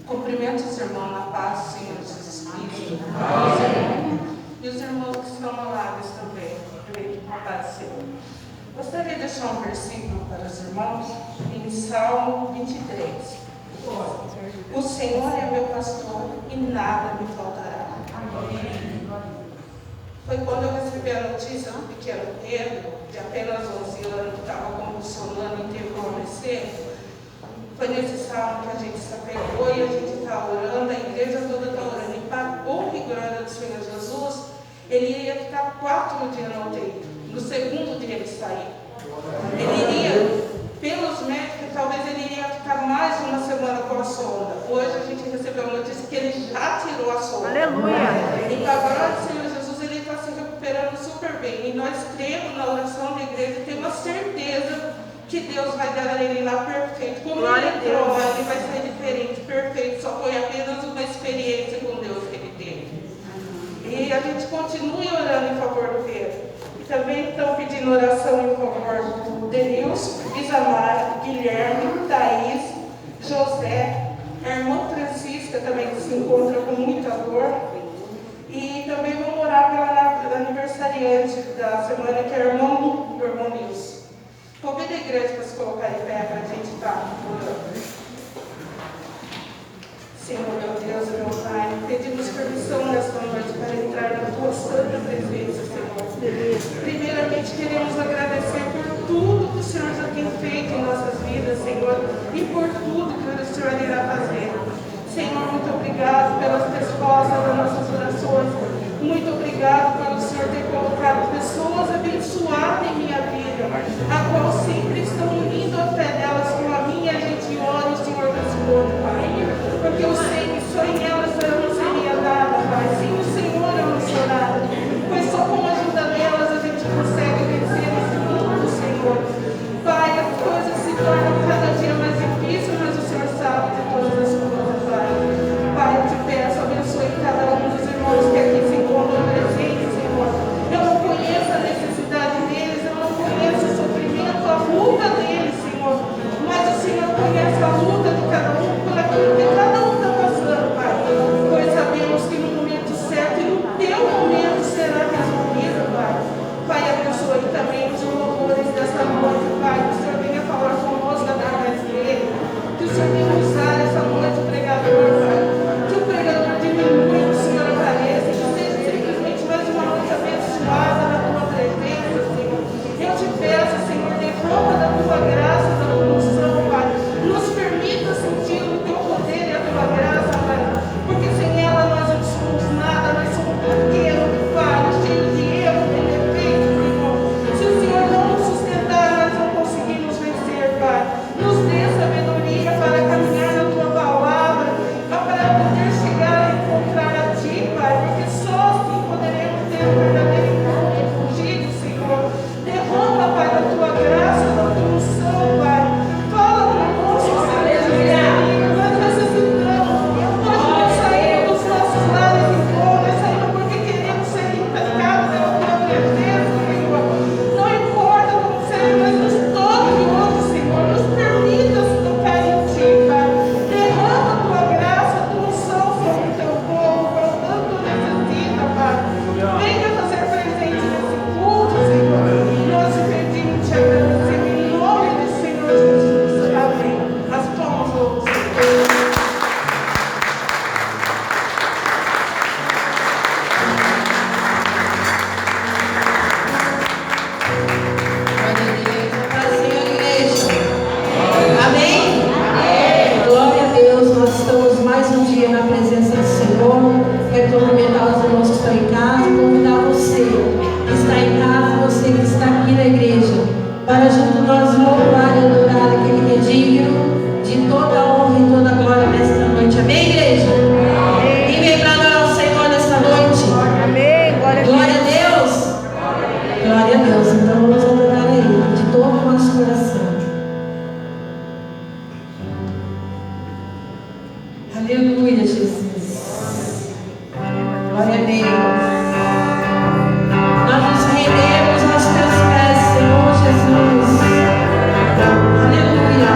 Cumprimento os irmãos na paz do Senhor Jesus Cristo. Amém. E os irmãos que estão ao lado também. A paz do Senhor. Gostaria de deixar um versículo para os irmãos em Salmo 23. O Senhor é meu pastor e nada me faltará. Amém. Foi quando eu recebi a notícia do pequeno Pedro, de apenas 11 anos, que estava convulsionando e teve um AVC. Foi nesse salmo que a gente se apegou e a gente está orando, a igreja toda está orando. E para honra e glória do Senhor Jesus, ele ia ficar 4 dias na UTI. No segundo dia ele saiu. Ele iria, pelos médicos, talvez ele iria ficar mais uma semana com a sonda. Hoje a gente recebeu a notícia que ele já tirou a sonda. Aleluia! E para a glória do Senhor Jesus, ele está se recuperando super bem. E nós cremos na oração da igreja e temos a certeza que Deus vai dar a ele lá perfeito. Como ele entrou, ele vai sair diferente, perfeito. Só foi apenas uma experiência com Deus que ele teve. E a gente continue orando em favor do Pedro. E também estão pedindo oração em favor do Denilson, Isamara, Guilherme, Thaís, José, a irmã Francisca também que se encontra com muita dor. E também vamos orar pela aniversariante da semana, que é a irmã Lu, do irmão Nilson. Convido a igreja para se colocar em pé para a gente estar orando. Senhor, meu Deus, meu Pai, pedimos permissão nesta noite para entrar na Tua santa presença, Senhor. Primeiramente, queremos agradecer por tudo que o Senhor já tem feito em nossas vidas, Senhor, e por tudo que o Senhor irá fazer. Senhor, muito obrigado pelas respostas das nossas orações. Muito obrigado pelo Senhor ter colocado pessoas abençoadas em minha vida, a qual sempre estão unindo a fé delas com a minha. A gente ora o Senhor responde, Pai, porque eu sei que só em elas eu não seria nada, Pai. Sem o Senhor eu não sou nada, pois só com a ajuda delas a gente consegue vencer esse mundo, Senhor. Pai, as coisas se tornam cada dia mais difíceis, mas o Senhor sabe de todas as coisas, Pai. Pai, eu te peço, abençoe cada um dos irmãos que aqui se encontram presentes, Senhor. Eu não conheço a necessidade deles, eu não conheço o sofrimento, a luta deles, Senhor. Mas o Senhor conhece a luta de cada um, por aquilo que cada um está passando, Pai. Pois sabemos que no momento certo e no teu momento será resolvido, Pai. Pai, abençoe também os louvores dessa noite, Pai. Que o Senhor venha falar conosco através dele. Que o Senhor venha usar essa noite o pregador, Pai. Que o pregador diminua, que o Senhor apareça. Que seja simplesmente mais uma noite abençoada na tua presença, Senhor. Eu te peço, Senhor, derrama da tua graça, da tua unção, Pai. Nos permita sentir o teu poder e a tua graça, Pai. Porque sem ela nós não somos nada, nós somos pequenos, falhos, cheios de erros, de defeitos, Senhor. Se o Senhor não nos sustentar, nós não conseguimos vencer, Pai. Nos dê sabedoria para caminhar na tua palavra, para poder chegar a encontrar a ti, Pai. Porque só assim poderemos ter um verdadeiro encontro fugido, Senhor. Derrama, Pai, da tua graça, da tua unção, Pai. Fala conosco, Senhor. Nós necessitamos. Nós não saímos dos nossos lares em dor, nós saímos porque queremos ser impactados pela tua presença, Senhor. Não importa como seja, mas nos toque hoje, Senhor. Nos permita se tocar em ti, Pai. Derrama a tua graça, a tua unção sobre o teu povo, para o tanto necessita, Pai. Venha fazer presente nesse culto, Senhor. Nós te pedimos, te agradecemos em nome do Senhor Jesus. Amém. As palmas ao Senhor. Amém? Glória a Deus, nós estamos mais um dia na presença do Senhor. Quero cumprimentar os irmãos que estão em casa e convidar você que está em casa, você que está aqui na igreja, para junto nós louvar e adorar aquele que é digno de toda a honra e toda a glória nesta noite. Amém, igreja? Quem vem para adorar o Senhor nesta noite? Amém. Glória a Deus. Glória a Deus. Então vamos adorar a Ele de todo o nosso coração. Aleluia, Jesus. Glória a Deus. Nós nos rendemos aos teus pés, Senhor Jesus. Aleluia.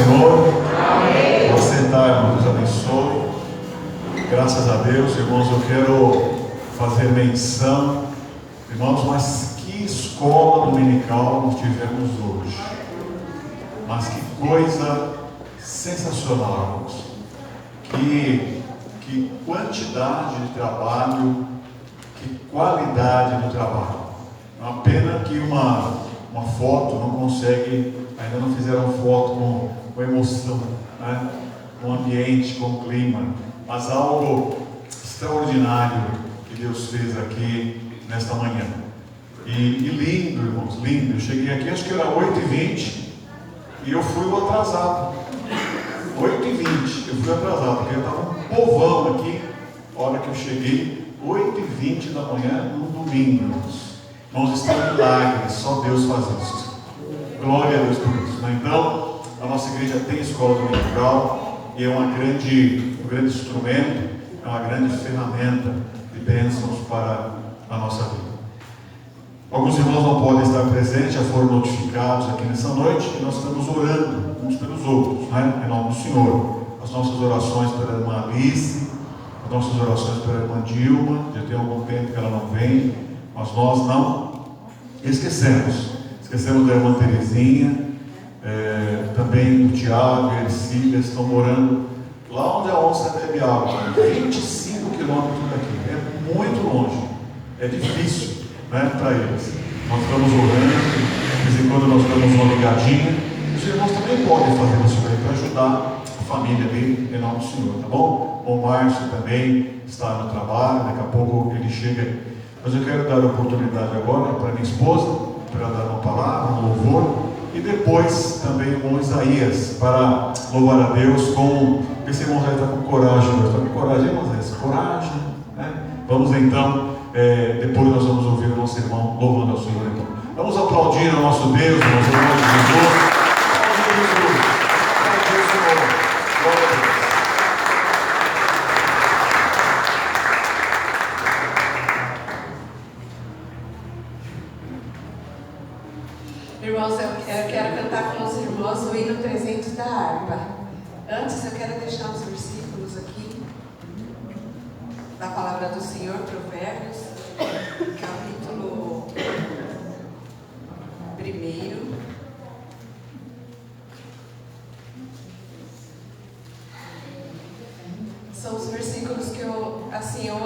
Senhor? Amém. Pode sentar, irmão. Deus abençoe. Graças a Deus, irmãos, eu quero fazer menção. Irmãos, mas que escola dominical nós tivemos hoje. Mas que coisa sensacional, irmãos. Que quantidade de trabalho, que qualidade do trabalho. É uma pena que uma foto não consegue, ainda não fizeram foto com emoção, né? Com ambiente, com clima, mas algo extraordinário que Deus fez aqui nesta manhã. E lindo, irmãos, lindo. Eu cheguei aqui, acho que era 8h20 e eu fui o atrasado. 8h20, eu fui atrasado, porque estava um povão aqui, a hora que eu cheguei, 8h20 da manhã, no domingo, irmãos. Irmãos, isso é milagre, só Deus faz isso. Glória a Deus por isso, né? Então, a nossa igreja tem escola dominical e é um grande instrumento, é uma grande ferramenta de bênçãos para a nossa vida. Alguns irmãos não podem estar presentes, já foram notificados aqui nessa noite, e nós estamos orando uns pelos outros, né? Em nome do Senhor. As nossas orações pela irmã Alice, as nossas orações pela irmã Dilma, já tem algum tempo que ela não vem, mas nós não esquecemos da irmã Terezinha, também do Tiago e a Ercília, estão morando lá onde a onça bebe água, 25 quilômetros daqui, é muito longe, é difícil, né, para eles. Nós estamos orando, de vez em quando nós damos uma ligadinha. Os irmãos também podem fazer isso aí para ajudar a família ali, em nome do Senhor, tá bom? O Márcio também está no trabalho, daqui a pouco ele chega. Mas eu quero dar a oportunidade agora para minha esposa, para dar uma palavra, um louvor, e depois também com Isaías, para louvar a Deus com. Esse irmão já está com coragem, está com coragem, irmãos, coragem, né? Vamos então. Depois nós vamos ouvir o nosso irmão louvando ao Senhor. Então, vamos aplaudir o nosso Deus, nosso irmão de Jesus. Aplaudir Jesus. Aplaudir o Senhor. Glória a Deus. Irmãos, eu quero cantar com os irmãos o hino 300 da harpa. Antes eu quero deixar uns versículos aqui da palavra do Senhor, Provérbios, capítulo 1. São os versículos que eu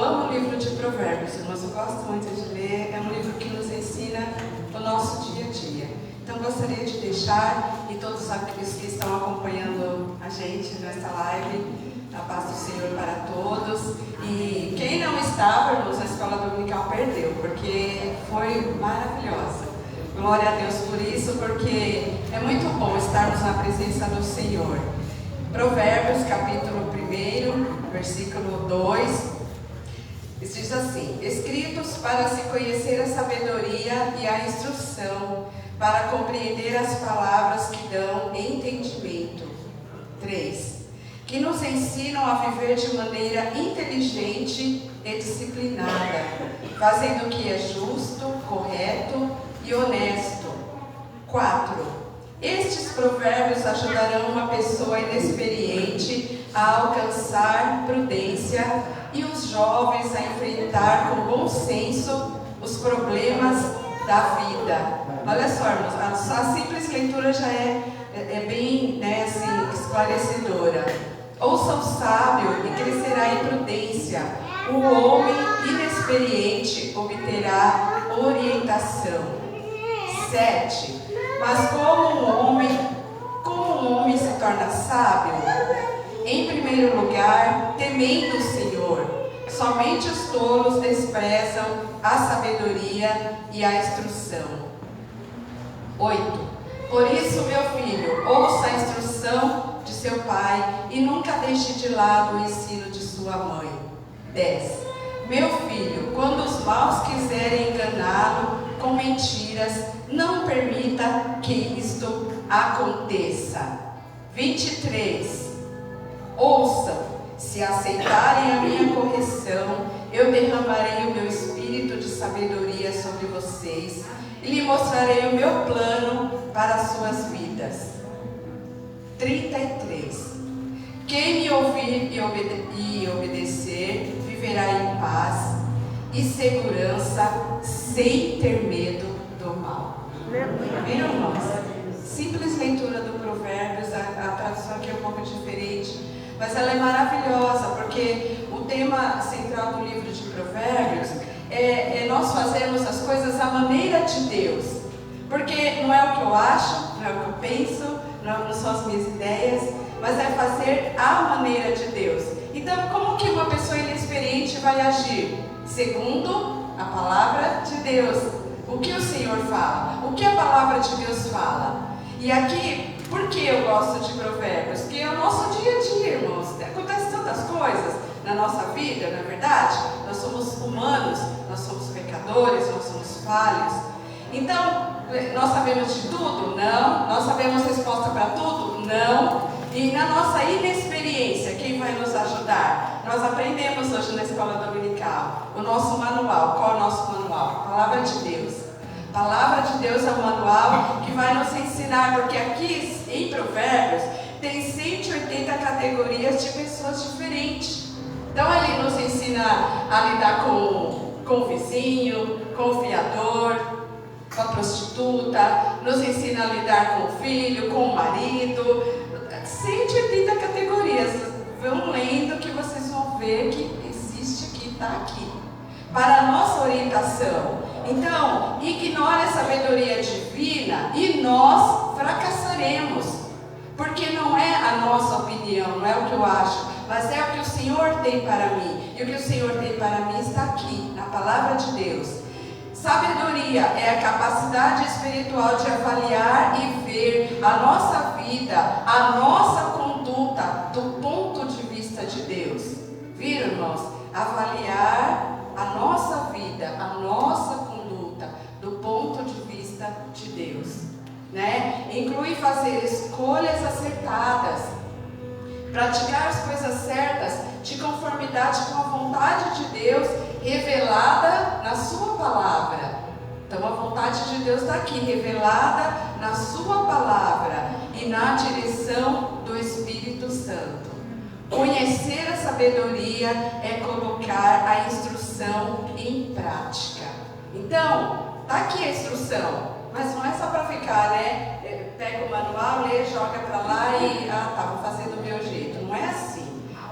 amo o livro de Provérbios, irmãos, eu gosto muito de ler, é um livro que nos ensina o nosso dia a dia. Então gostaria de deixar, e todos aqueles que estão acompanhando a gente nesta live, a paz do Senhor para todos. E quem não estava, irmãos, na escola dominical perdeu, porque foi maravilhosa. Glória a Deus por isso, porque é muito bom estarmos na presença do Senhor. Provérbios, capítulo 1, versículo 2, diz assim: escritos para se conhecer a sabedoria e a instrução, para compreender as palavras que dão entendimento. 3. Que nos ensinam a viver de maneira inteligente e disciplinada, fazendo o que é justo, correto e honesto. 4. Estes provérbios ajudarão uma pessoa inexperiente a alcançar prudência e os jovens a enfrentar com bom senso os problemas da vida. Olha só, irmãos, a simples leitura já é bem, assim, esclarecedora. Ouça o sábio e crescerá em prudência. O homem inexperiente obterá orientação. 7. Mas como um homem se torna sábio? Em primeiro lugar, temendo o Senhor. Somente os tolos desprezam a sabedoria e a instrução. 8. Por isso, meu filho, ouça a instrução de seu pai e nunca deixe de lado o ensino de sua mãe. 10. Meu filho, quando os maus quiserem enganá-lo com mentiras, não permita que isto aconteça. 23. Ouçam, se aceitarem a minha correção, eu derramarei o meu espírito de sabedoria sobre vocês e lhe mostrarei o meu plano para as suas vidas. 33. Quem me ouvir e obedecer, viverá em paz e segurança, sem ter medo do mal. Viram, irmãos? Simples leitura do Provérbios, a tradução aqui é um pouco diferente, mas ela é maravilhosa, porque o tema central do livro de Provérbios é nós fazermos as coisas à maneira de Deus. Porque não é o que eu acho, não é o que eu penso, não são as minhas ideias, mas é fazer à maneira de Deus. Então, como que uma pessoa inexperiente vai agir? Segundo a palavra de Deus. O que o Senhor fala? O que a palavra de Deus fala? E aqui, por que eu gosto de Provérbios? Porque é o nosso dia a dia, irmãos. Acontecem tantas coisas na nossa vida, não é verdade? Nós somos humanos, nós somos pecadores, nós somos falhos. Então, nós sabemos de tudo? Não. Nós sabemos resposta para tudo? Não. E na nossa inexperiência, quem vai nos ajudar? Nós aprendemos hoje na escola dominical o nosso manual. Qual é o nosso manual? A palavra de Deus. A palavra de Deus é o manual que vai nos ensinar, porque aqui em Provérbios tem 180 categorias de pessoas diferentes. Então ele nos ensina a lidar com o vizinho, com o fiador, com a prostituta, nos ensina a lidar com o filho, com o marido. 180 categorias. Vão lendo que vocês vão ver que existe aqui, está aqui, para a nossa orientação. Então, ignore a sabedoria divina e nós fracassaremos, porque não é a nossa opinião, não é o que eu acho, mas é o que o Senhor tem para mim. E o que o Senhor tem para mim está aqui, na palavra de Deus. Sabedoria é a capacidade espiritual de avaliar e ver a nossa vida, a nossa conduta do ponto de vista de Deus. Viram, irmãos? Avaliar a nossa vida, a nossa conduta do ponto de vista de Deus, né? Inclui fazer escolhas acertadas, praticar as coisas certas de conformidade com a vontade de Deus revelada na sua palavra. Então a vontade de Deus está aqui, revelada na sua palavra e na direção do Espírito Santo. Conhecer a sabedoria é colocar a instrução em prática. Então, está aqui a instrução, mas não é só para ficar, né? Pega o manual, lê, joga para lá e, vou fazer do meu jeito. Não é assim.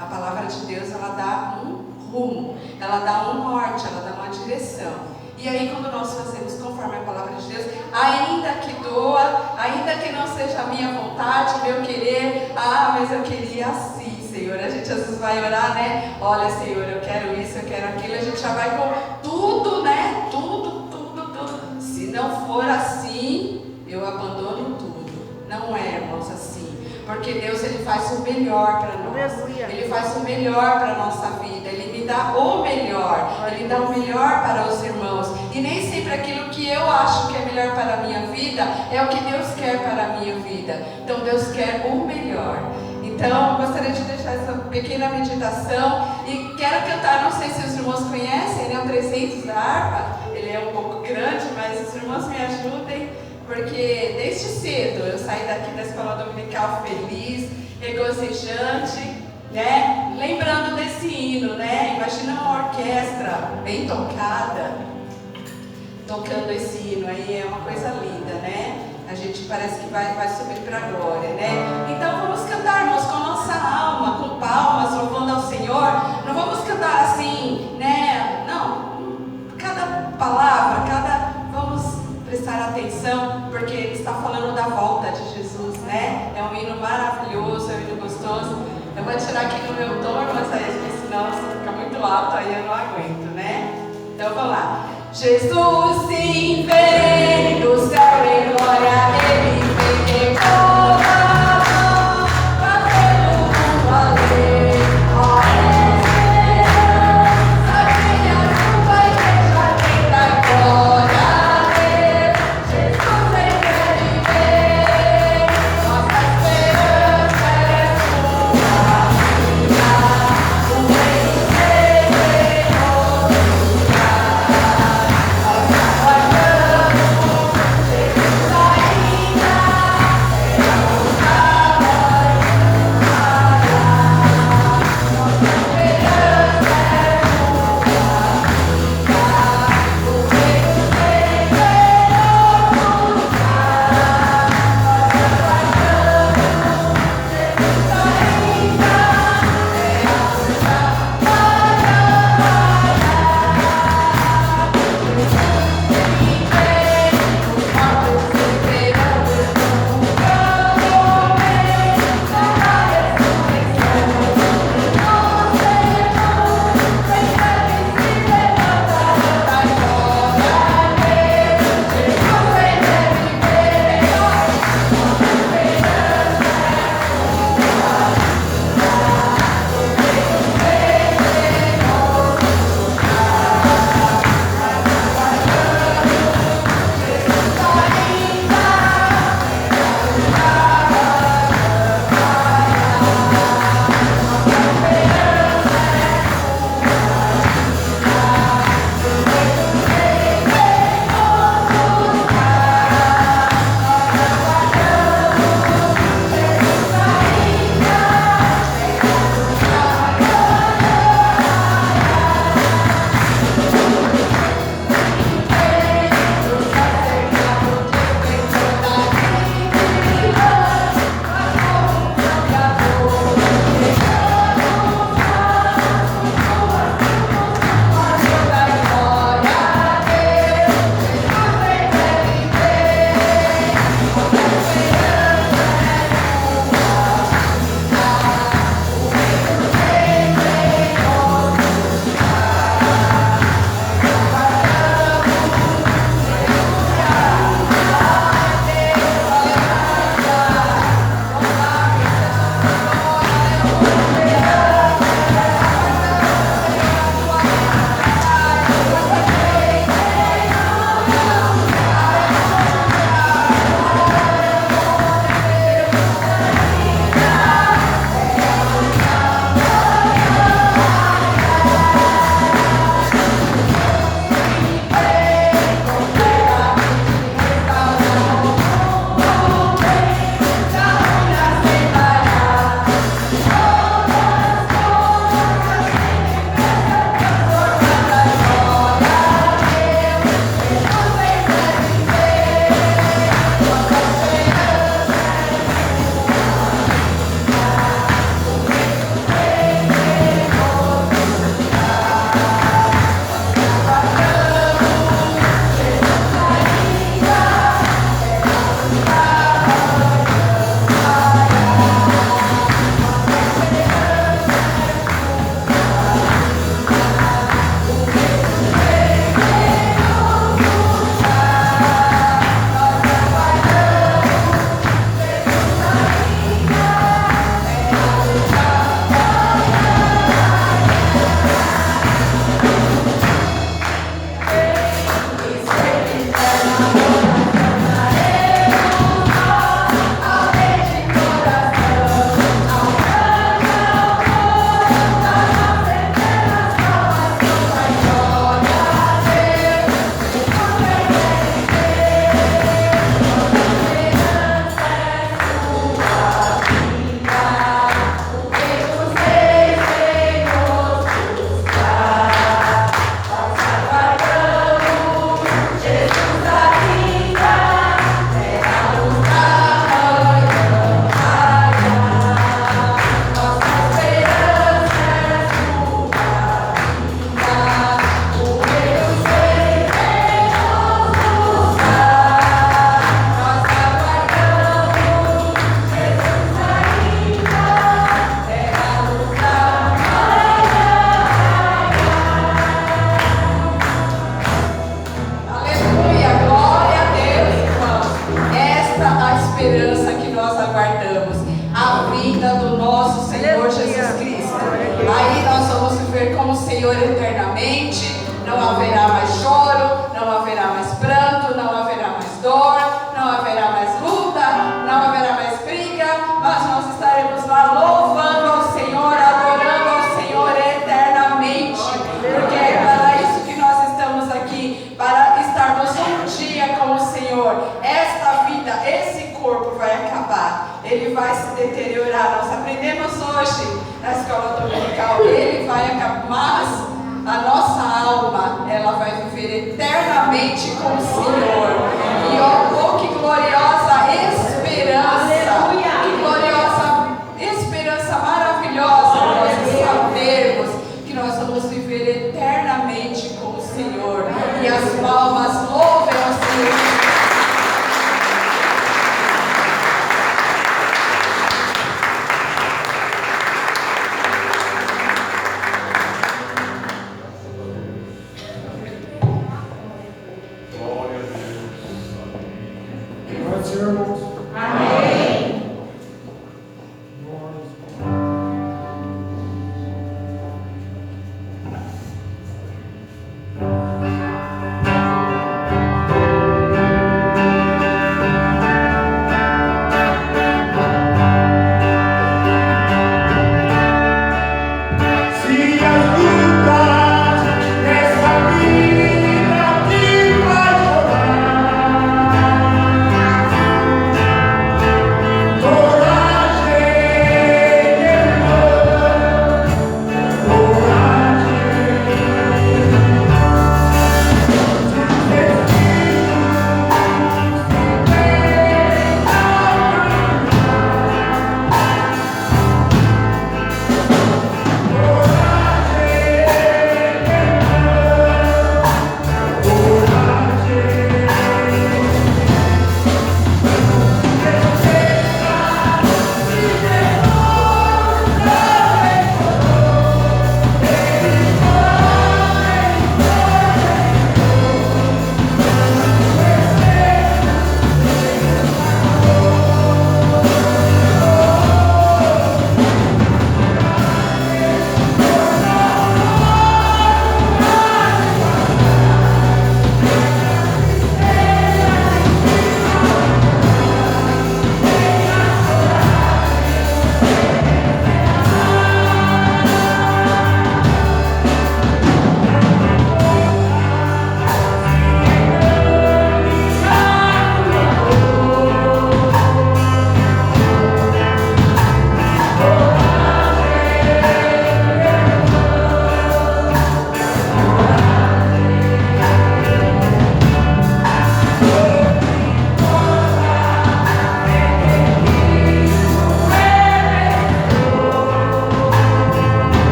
A palavra de Deus, ela dá um rumo, ela dá um norte, ela dá uma direção. E aí, quando nós fazemos conforme a palavra de Deus, ainda que doa, ainda que não seja a minha vontade, meu querer, mas eu queria assim, Senhor. A gente às vezes vai orar, né? Olha, Senhor, eu quero isso, eu quero aquilo. A gente já vai com tudo, né? Tudo. Se não for assim, eu abandono tudo. Não é, irmãos, assim. Porque Deus, Ele faz o melhor para nós. Ele faz o melhor para a nossa vida. Ele me dá o melhor. Ele dá o melhor para os irmãos. E nem sempre aquilo que eu acho que é melhor para a minha vida é o que Deus quer para a minha vida. Então Deus quer o melhor. Então, eu gostaria de deixar essa pequena meditação. E quero cantar, não sei se os irmãos conhecem, né? O 300 da harpa. Ele é um pouco grande, mas os irmãos me ajudem. Porque desde cedo eu saí daqui da escola dominical feliz, regozijante, né? Lembrando desse hino, né? Imagina uma orquestra bem tocada, tocando esse hino aí, é uma coisa linda, né? A gente parece que vai subir para a glória, né? Então vamos cantar, irmãos, com a nossa alma, com palmas, louvando ao Senhor. Não vamos cantar assim, né? Não, cada palavra, vamos prestar atenção, porque ele está falando da volta de Jesus, né? É um hino maravilhoso, é um hino gostoso. Eu vou tirar aqui no meu tom, mas aí, senão fica muito alto, aí eu não aguento, né? Então vamos lá. Jesus sim vem do céu em glória, Ele vem Senhor eternamente. Não haverá mais choro, não haverá mais pranto, não haverá mais dor, não haverá mais luta, não haverá mais briga, mas nós estaremos lá louvando ao Senhor, adorando ao Senhor eternamente, porque é para isso que nós estamos aqui, para estarmos um dia com o Senhor. Esta vida, esse corpo vai acabar, ele vai se deteriorar. Nós aprendemos hoje na escola dominical, ele vai acabar, mas a nossa alma, ela vai viver eternamente com o Senhor. E oh, que gloriosa esperança, que gloriosa esperança maravilhosa nós sabermos que nós vamos viver eternamente com o Senhor. E as palmas louvem ao Senhor. Vida que vai chorar.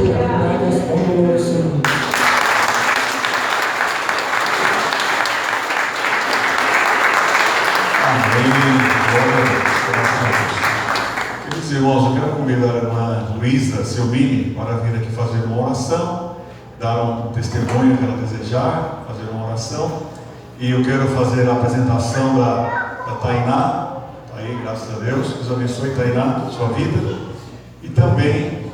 Graças a Deus, Senhor. Queridos irmãos, eu quero convidar a irmã Luísa Silmini para vir aqui fazer uma oração, dar um testemunho que ela desejar, fazer uma oração. E eu quero fazer a apresentação da Tainá. Está aí, graças a Deus. Deus abençoe, Tainá, sua vida. E também,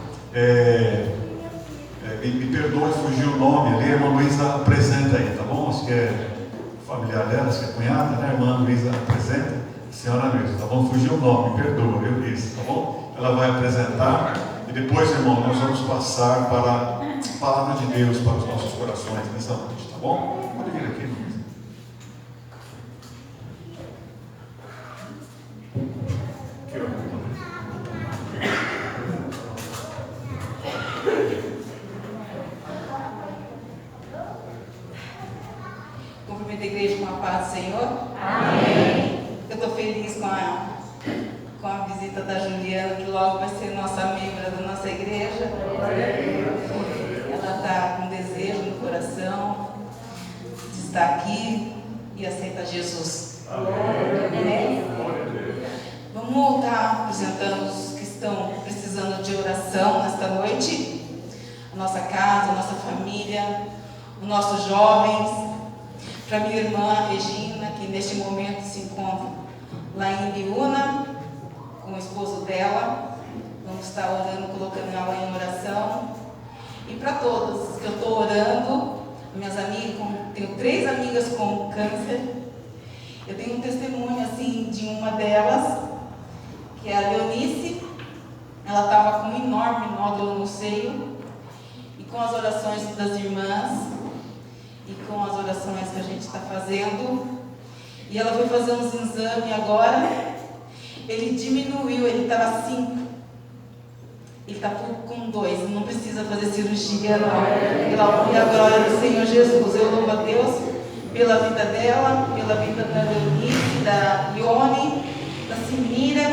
me perdoe, fugiu o nome ali, a irmã Luísa apresenta aí, tá bom? Acho que é familiar dela, acho que é cunhada, né? A irmã Luísa apresenta. Senhora Luísa, tá bom? Fugiu o nome, me perdoa, eu disse, tá bom? Ela vai apresentar e depois, irmão, nós vamos passar para a palavra de Deus para os nossos corações nessa noite, tá bom? Pode vir aqui, Luísa. Aqui, ó. Cumprimento a igreja com a paz do Senhor. Amém. Eu estou feliz com a visita da Juliana, que logo vai ser nossa membra da nossa igreja. Ela está com desejo no coração de estar aqui e aceita Jesus. Amém. Vamos estar apresentando os que estão precisando de oração nesta noite. A nossa casa, a nossa família, os nossos jovens. Para minha irmã Regina, que neste momento se encontra lá em Biúna, com o esposo dela. Vamos estar orando, colocando ela em oração. E para todas que eu estou orando, minhas amigas, tenho 3 amigas com câncer. Eu tenho um testemunho assim de uma delas, que é a Leonice. Ela estava com um enorme nódulo no seio. E com as orações das irmãs, e com as orações que a gente está fazendo, e ela foi fazer uns exames agora, ele diminuiu, ele estava 5, ele está com 2, não precisa fazer cirurgia não, pela glória do Senhor Jesus. Eu louvo a Deus pela vida dela, pela vida da Leonice, da Ione, da Simira,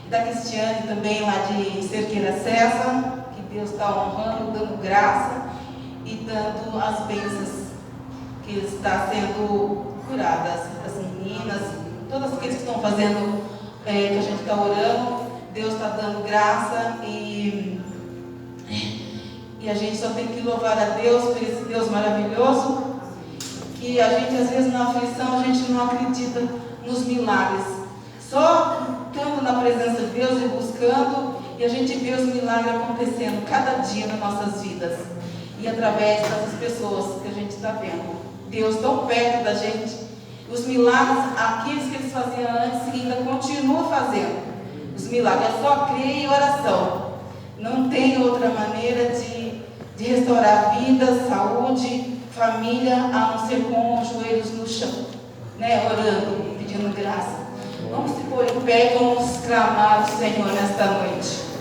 da Cristiane também lá de Cerqueira César, que Deus está honrando, dando graça e dando as bênçãos, que está sendo curadas, as meninas, todas aqueles que estão fazendo, que a gente está orando, Deus está dando graça e a gente só tem que louvar a Deus por esse Deus maravilhoso, que a gente às vezes na aflição a gente não acredita nos milagres, só estando na presença de Deus e buscando, e a gente vê os milagres acontecendo cada dia nas nossas vidas. E através dessas pessoas que a gente está vendo, Deus tão perto da gente, os milagres, aqueles que eles faziam antes, ainda continua fazendo. Os milagres é só crer em oração. Não tem outra maneira de restaurar vida, saúde, família, a não ser com os joelhos no chão, né? Orando, pedindo graça. Vamos se pôr em pé e vamos clamar ao Senhor nesta noite.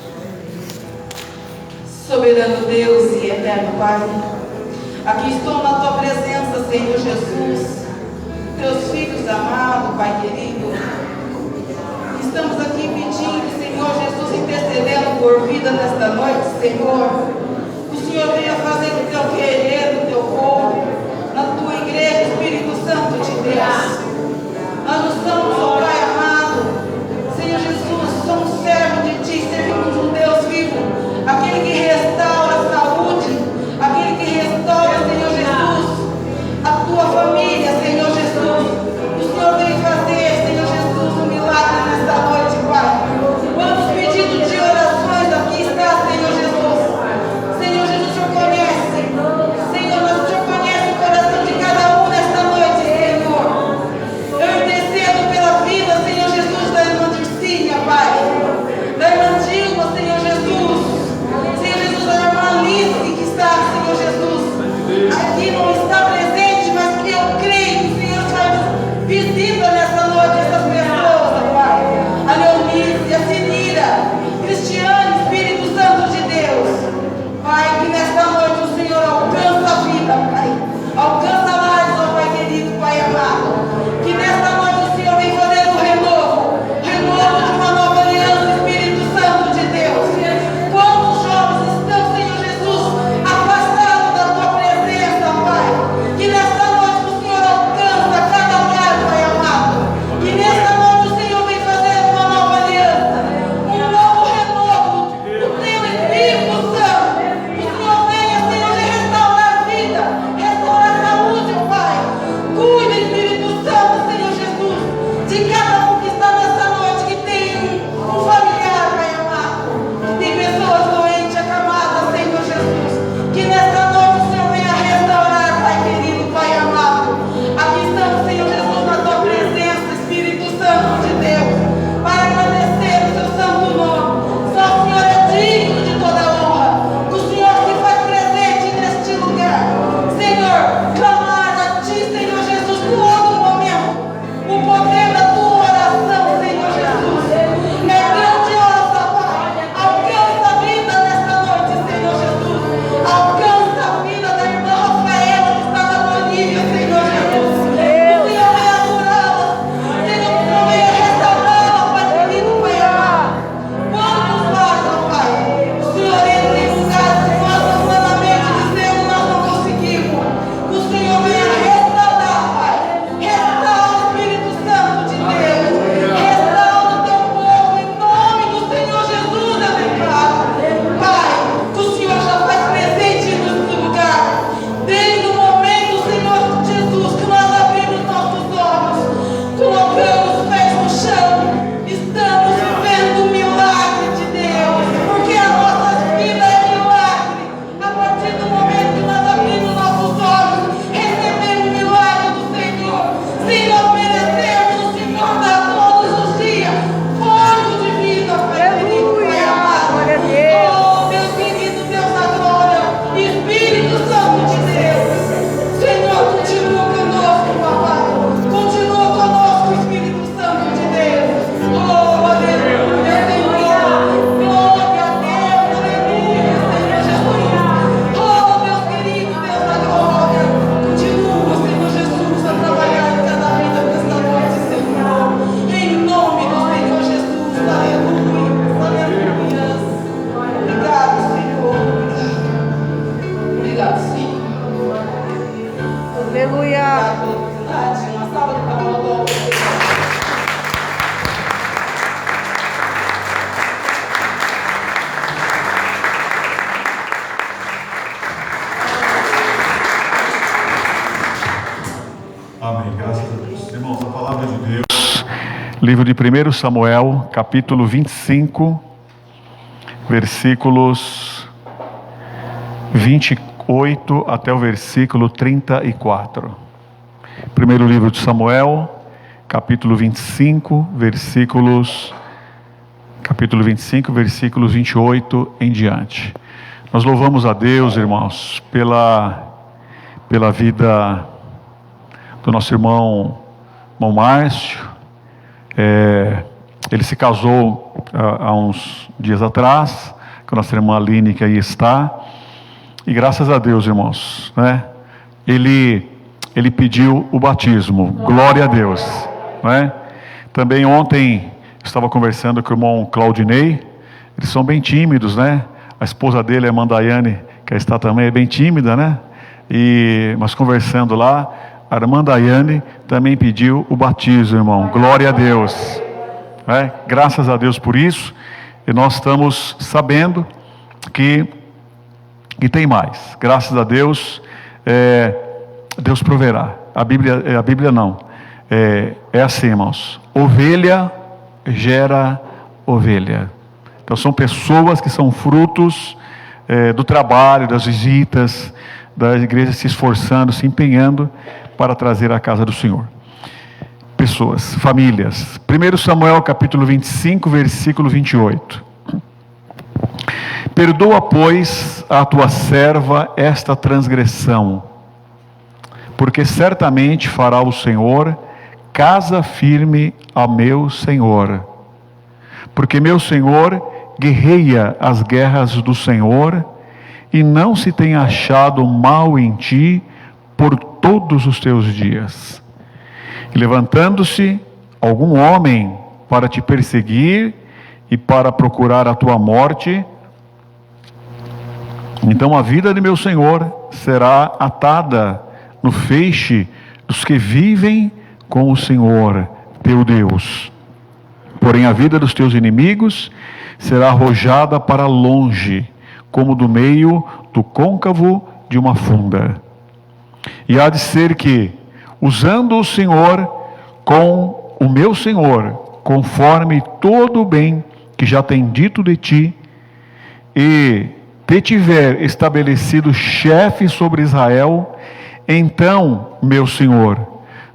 Soberano Deus e eterno Pai, aqui estou na Tua presença, Senhor Jesus, Teus filhos amados, Pai querido. Estamos aqui pedindo, Senhor Jesus, intercedendo por vida nesta noite, Senhor. O Senhor venha fazer o Teu querer, do Teu povo, na Tua igreja, Espírito Santo de Deus. Nós não somos, ó Pai amado, Senhor Jesus, somos servos de Ti, servimos um Deus vivo, aquele que restaura a saúde, aquele que restaura, Senhor Jesus, a Tua família, Senhor Jesus. O Senhor vem fazer, Senhor Jesus, um milagre nesta noite, Pai. Quantos pedidos de orações aqui está, Senhor Jesus. Senhor Jesus, o Senhor conhece, Senhor Livro de 1 Samuel, capítulo 25, versículos 28 até o versículo 34. Primeiro livro de Samuel, capítulo 25, versículos 28 em diante. Nós louvamos a Deus, irmãos, pela vida do nosso irmão Márcio. Ele se casou há uns dias atrás com a nossa irmã Aline, que aí está, e graças a Deus, irmãos, né? Ele pediu o batismo, glória a Deus, né? Também ontem estava conversando com o irmão Claudinei. Eles são bem tímidos, né? A esposa dele, a irmã Daiane, que está também, é bem tímida, né? Mas conversando lá, a irmã Daiane também pediu o batismo, irmão. Glória a Deus. Graças a Deus por isso. E nós estamos sabendo que tem mais. Graças a Deus, Deus proverá. A Bíblia não. É assim, irmãos. Ovelha gera ovelha. Então são pessoas que são frutos do trabalho, das visitas, da igreja se esforçando, se empenhando para trazer a casa do Senhor. Pessoas, famílias. 1 Samuel capítulo 25, versículo 28. Perdoa, pois, a tua serva esta transgressão, porque certamente fará o Senhor casa firme a meu Senhor. Porque meu Senhor guerreia as guerras do Senhor, e não se tem achado mal em ti por todos os teus dias. E levantando-se algum homem para te perseguir e para procurar a tua morte, então a vida de meu Senhor será atada no feixe dos que vivem com o Senhor teu Deus. Porém a vida dos teus inimigos será arrojada para longe, como do meio do côncavo de uma funda. E há de ser que, usando o Senhor com o meu Senhor, conforme todo o bem que já tem dito de ti, e te tiver estabelecido chefe sobre Israel, então, meu Senhor,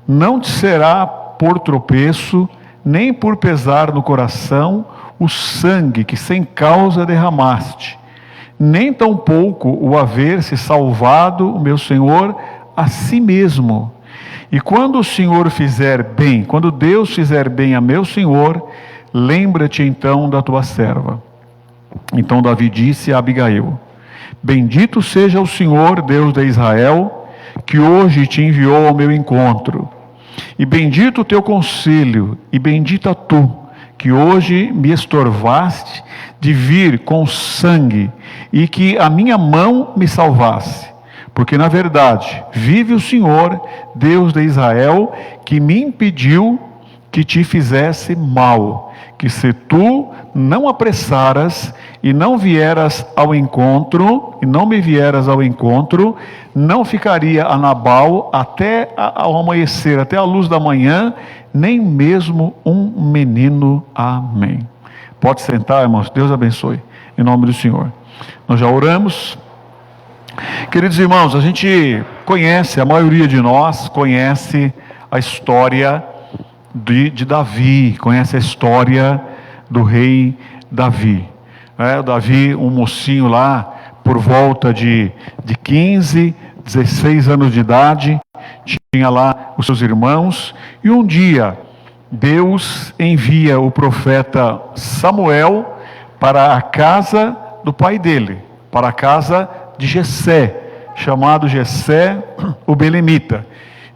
não te será por tropeço, nem por pesar no coração, o sangue que sem causa derramaste, nem tampouco o haver se salvado o meu Senhor a si mesmo. E quando o Senhor fizer bem, quando Deus fizer bem a meu Senhor, lembra-te então da tua serva. Então Davi disse a Abigail: bendito seja o Senhor, Deus de Israel, que hoje te enviou ao meu encontro. E bendito o teu conselho, e bendita tu, que hoje me estorvaste de vir com sangue, e que a minha mão me salvasse. Porque na verdade, vive o Senhor, Deus de Israel, que me impediu que te fizesse mal, que se tu não apressaras e não vieras ao encontro, e não me vieras ao encontro, não ficaria a Nabal até ao amanhecer, até a luz da manhã, nem mesmo um menino. Amém. Pode sentar, irmãos. Deus abençoe. Em nome do Senhor. Nós já oramos. Queridos irmãos, a gente conhece, a maioria de nós conhece a história de Davi, conhece a história do rei Davi. Davi, um mocinho lá, por volta de 15, 16 anos de idade, tinha lá os seus irmãos, e um dia Deus envia o profeta Samuel para a casa do pai dele, para a casa de Jessé, chamado Jessé o Belemita,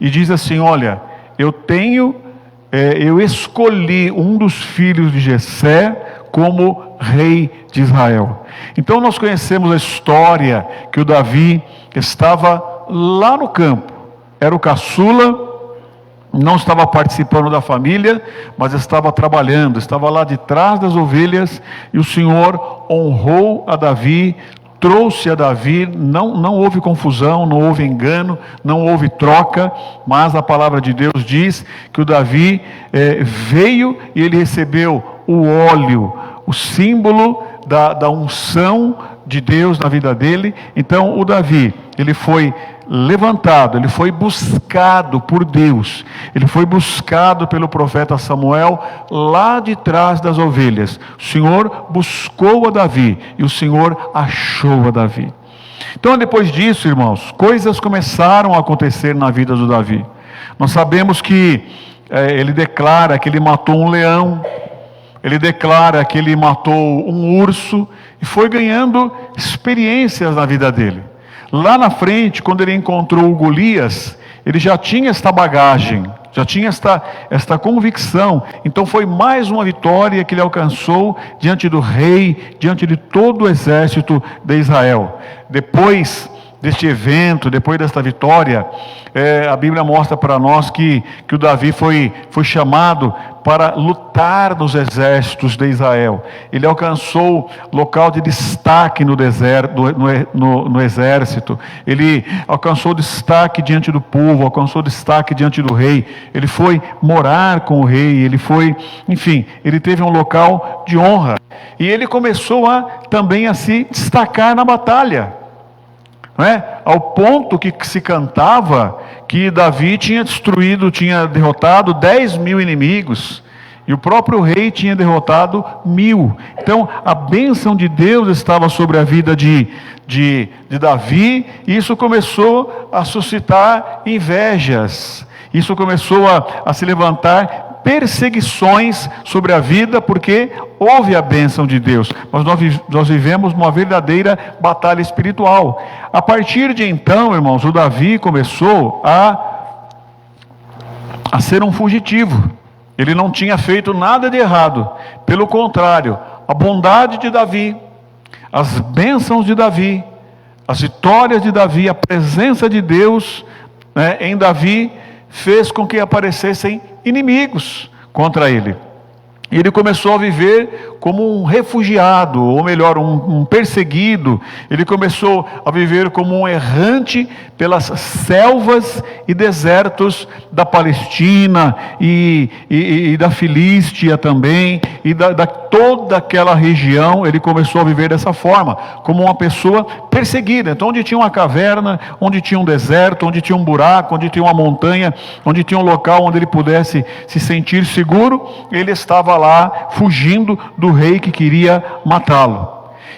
e diz assim: olha, eu escolhi um dos filhos de Jessé como rei de Israel. Então nós conhecemos a história que o Davi estava lá no campo, era o caçula, não estava participando da família, mas estava trabalhando, estava lá de trás das ovelhas, e o Senhor honrou a Davi trouxe a Davi, não houve confusão, não houve engano, não houve troca, mas a palavra de Deus diz que o Davi veio e ele recebeu o óleo, o símbolo da unção de Deus na vida dele. Então o Davi, ele foi levantado, ele foi buscado por Deus, ele foi buscado pelo profeta Samuel lá de trás das ovelhas. O Senhor buscou a Davi e o Senhor achou a Davi. Então depois disso, irmãos, coisas começaram a acontecer na vida do Davi. Nós sabemos que ele declara que ele matou um leão, ele declara que ele matou um urso e foi ganhando experiências na vida dele. Lá na frente, quando ele encontrou o Golias, ele já tinha esta bagagem, já tinha esta convicção. Então foi mais uma vitória que ele alcançou diante do rei, diante de todo o exército de Israel. Depois deste evento, depois desta vitória, a Bíblia mostra para nós que o Davi foi chamado para lutar nos exércitos de Israel. Ele alcançou local de destaque no deserto, no exército. Ele alcançou destaque diante do povo, alcançou destaque diante do rei. Ele foi morar com o rei, ele teve um local de honra. E ele começou também a se destacar na batalha. Ao ponto que se cantava que Davi tinha derrotado 10.000 inimigos, e o próprio rei tinha derrotado 1.000. Então a bênção de Deus estava sobre a vida de Davi, e isso começou a suscitar invejas, isso começou a se levantar perseguições sobre a vida, porque houve a bênção de Deus, mas nós vivemos uma verdadeira batalha espiritual. A partir de então, irmãos, o Davi começou a ser um fugitivo. Ele não tinha feito nada de errado, pelo contrário, a bondade de Davi, as bênçãos de Davi, as vitórias de Davi, a presença de Deus em Davi fez com que aparecessem inimigos contra ele. E ele começou a viver como um refugiado, ou melhor, um perseguido. Ele começou a viver como um errante pelas selvas e desertos da Palestina e da Filístia também, e toda aquela região. Ele começou a viver dessa forma, como uma pessoa perseguida. Então, onde tinha uma caverna, onde tinha um deserto, onde tinha um buraco, onde tinha uma montanha, onde tinha um local onde ele pudesse se sentir seguro, ele estava lá fugindo do rei que queria matá-lo.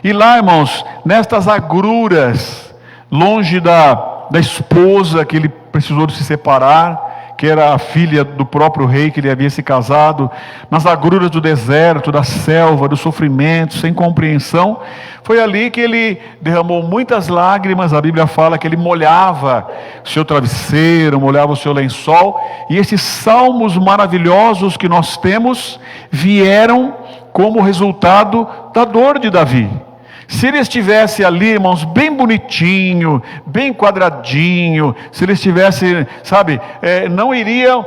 E lá, irmãos, nestas agruras, longe da esposa que ele precisou de se separar, que era a filha do próprio rei que ele havia se casado, nas agruras do deserto, da selva, do sofrimento, sem compreensão, foi ali que ele derramou muitas lágrimas. A Bíblia fala que ele molhava o seu travesseiro, molhava o seu lençol, e esses salmos maravilhosos que nós temos vieram como resultado da dor de Davi. Se ele estivesse ali, irmãos, bem bonitinho, bem quadradinho, se ele estivesse, ele não iria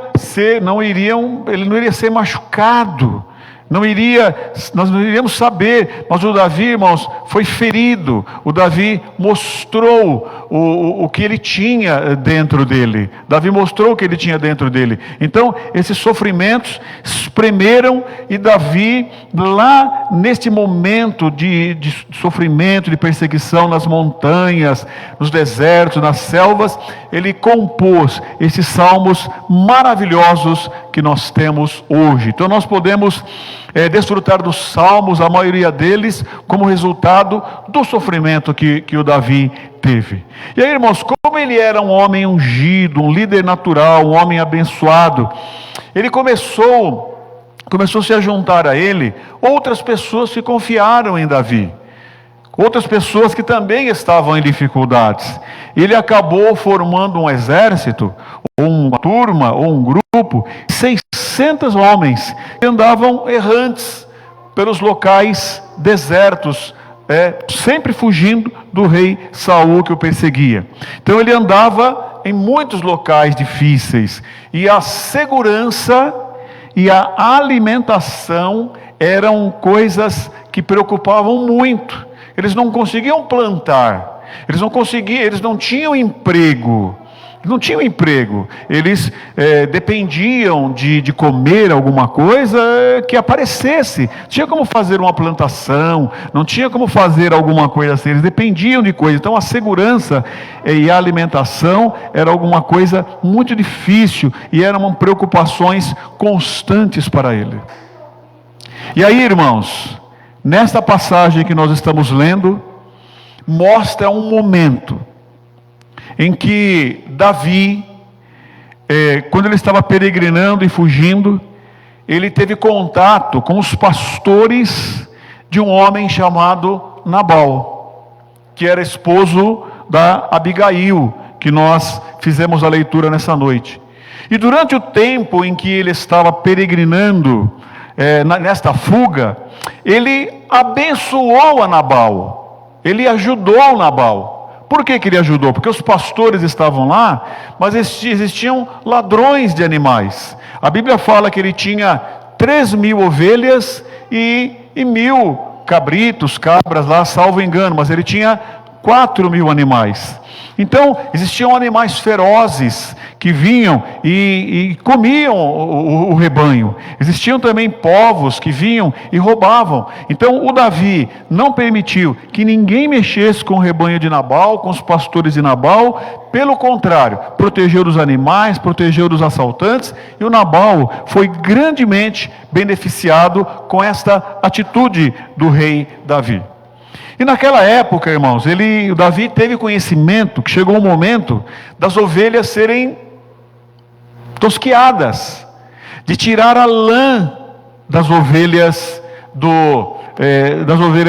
ser machucado, nós não iríamos saber. Mas o Davi, irmãos, foi ferido. O Davi mostrou o que ele tinha dentro dele. Davi mostrou o que ele tinha dentro dele. Então, esses sofrimentos espremeram, e Davi, lá neste momento de sofrimento, de perseguição nas montanhas, nos desertos, nas selvas, ele compôs esses salmos maravilhosos que nós temos hoje. Então nós podemos desfrutar dos salmos, a maioria deles, como resultado do sofrimento que o Davi teve. E aí, irmãos, como ele era um homem ungido, um líder natural, um homem abençoado, ele começou a se juntar a ele outras pessoas que confiaram em Davi, outras pessoas que também estavam em dificuldades. Ele acabou formando um exército, ou uma turma, ou um grupo, 600 homens que andavam errantes pelos locais desertos, sempre fugindo do rei Saul que o perseguia. Então ele andava em muitos locais difíceis, e a segurança e a alimentação eram coisas que preocupavam muito. eles não conseguiam plantar, eles não tinham emprego. Não tinham emprego, eles dependiam de comer alguma coisa que aparecesse. Não tinha como fazer uma plantação, não tinha como fazer alguma coisa assim, eles dependiam de coisa. Então a segurança e a alimentação era alguma coisa muito difícil e eram preocupações constantes para ele. E aí, irmãos, nesta passagem que nós estamos lendo, mostra um momento em que Davi, quando ele estava peregrinando e fugindo, ele teve contato com os pastores de um homem chamado Nabal, que era esposo da Abigail, que nós fizemos a leitura nessa noite. E durante o tempo em que ele estava peregrinando, nesta fuga, ele abençoou a Nabal, ele ajudou Nabal. Por que ele ajudou? Porque os pastores estavam lá, mas existiam ladrões de animais. A Bíblia fala que ele tinha 3.000 ovelhas e 1.000 cabritos, cabras lá, salvo engano, mas ele tinha 4.000 animais. Então, existiam animais ferozes que vinham e comiam o rebanho. Existiam também povos que vinham e roubavam. Então, o Davi não permitiu que ninguém mexesse com o rebanho de Nabal, com os pastores de Nabal. Pelo contrário, protegeu dos animais, protegeu dos assaltantes. E o Nabal foi grandemente beneficiado com esta atitude do rei Davi. E naquela época, irmãos, o Davi teve conhecimento que chegou o momento das ovelhas serem tosquiadas, de tirar a lã das ovelhas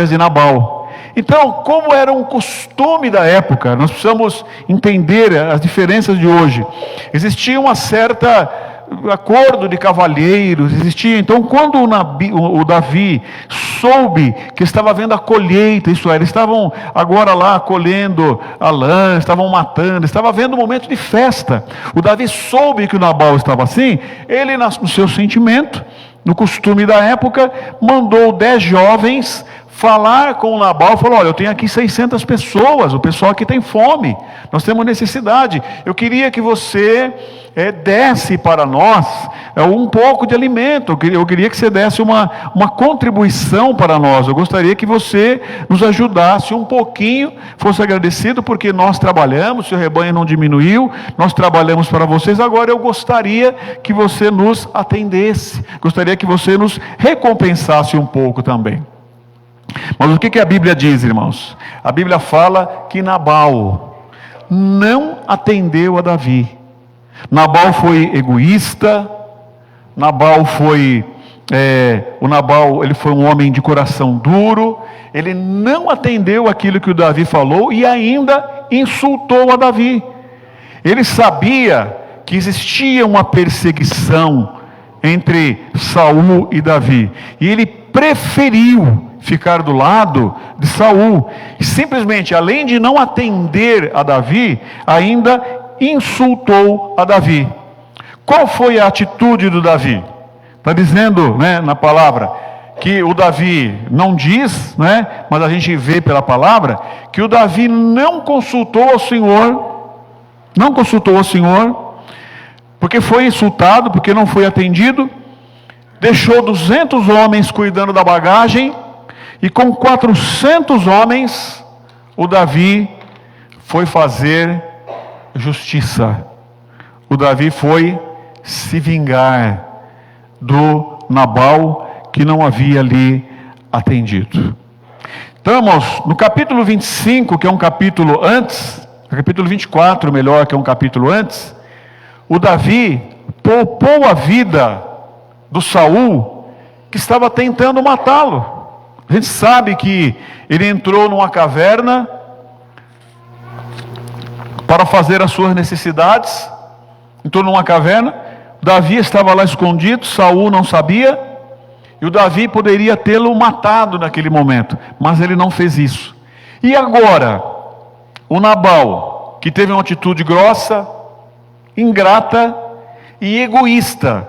de Nabal. Então, como era um costume da época, nós precisamos entender as diferenças de hoje. Existia uma certa acordo de cavalheiros, existia. Então, quando o Davi soube que estava havendo a colheita, isso é, eles estavam agora lá colhendo a lã, estavam matando, estava havendo um momento de festa. O Davi soube que o Nabal estava assim, ele, no seu sentimento, no costume da época, mandou 10 jovens falar com o Nabal, falou: olha, eu tenho aqui 600 pessoas, o pessoal aqui tem fome, nós temos necessidade, eu queria que você desse para nós um pouco de alimento, eu queria que você desse uma contribuição para nós, eu gostaria que você nos ajudasse um pouquinho, fosse agradecido, porque nós trabalhamos, seu rebanho não diminuiu, nós trabalhamos para vocês, agora eu gostaria que você nos atendesse, gostaria que você nos recompensasse um pouco também. Mas o que a Bíblia diz, irmãos? A Bíblia fala que Nabal não atendeu a Davi. Nabal foi egoísta. Nabal foi ele foi um homem de coração duro. Ele não atendeu aquilo que o Davi falou e ainda insultou a Davi. Ele sabia que existia uma perseguição entre Saul e Davi, e ele preferiu ficar do lado de Saul, e simplesmente, além de não atender a Davi, ainda insultou a Davi. Qual foi a atitude do Davi? Está dizendo, na palavra, que o Davi não diz, mas a gente vê pela palavra, que o Davi não consultou ao Senhor, porque foi insultado, porque não foi atendido, deixou 200 homens cuidando da bagagem, e com 400 homens, o Davi foi fazer justiça. O Davi foi se vingar do Nabal, que não havia ali atendido. Estamos no capítulo 25, que é um capítulo antes, capítulo 24, melhor, que é um capítulo antes. O Davi poupou a vida do Saul, que estava tentando matá-lo. A gente sabe que ele entrou numa caverna para fazer as suas necessidades. Entrou numa caverna. Davi estava lá escondido, Saul não sabia. E o Davi poderia tê-lo matado naquele momento, mas ele não fez isso. E agora, o Nabal, que teve uma atitude grossa, ingrata e egoísta,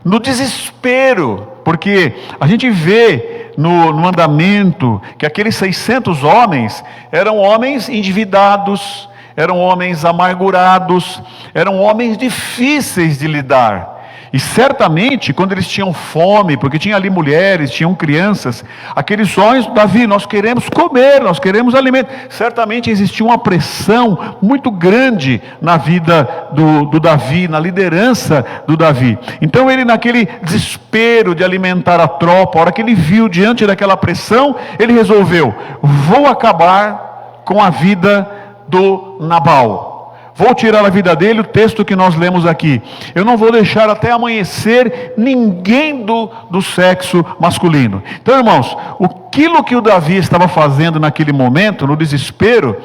no desespero, porque a gente vê no andamento que aqueles 600 homens eram homens endividados, eram homens amargurados, eram homens difíceis de lidar. E certamente, quando eles tinham fome, porque tinha ali mulheres, tinham crianças, aqueles homens, Davi, nós queremos comer, nós queremos alimento. Certamente existia uma pressão muito grande na vida do Davi, na liderança do Davi. Então ele, naquele desespero de alimentar a tropa, a hora que ele viu diante daquela pressão, ele resolveu: vou acabar com a vida do Nabal. Vou tirar a vida dele, o texto que nós lemos aqui. Eu não vou deixar até amanhecer ninguém do sexo masculino. Então, irmãos, aquilo que o Davi estava fazendo naquele momento, no desespero,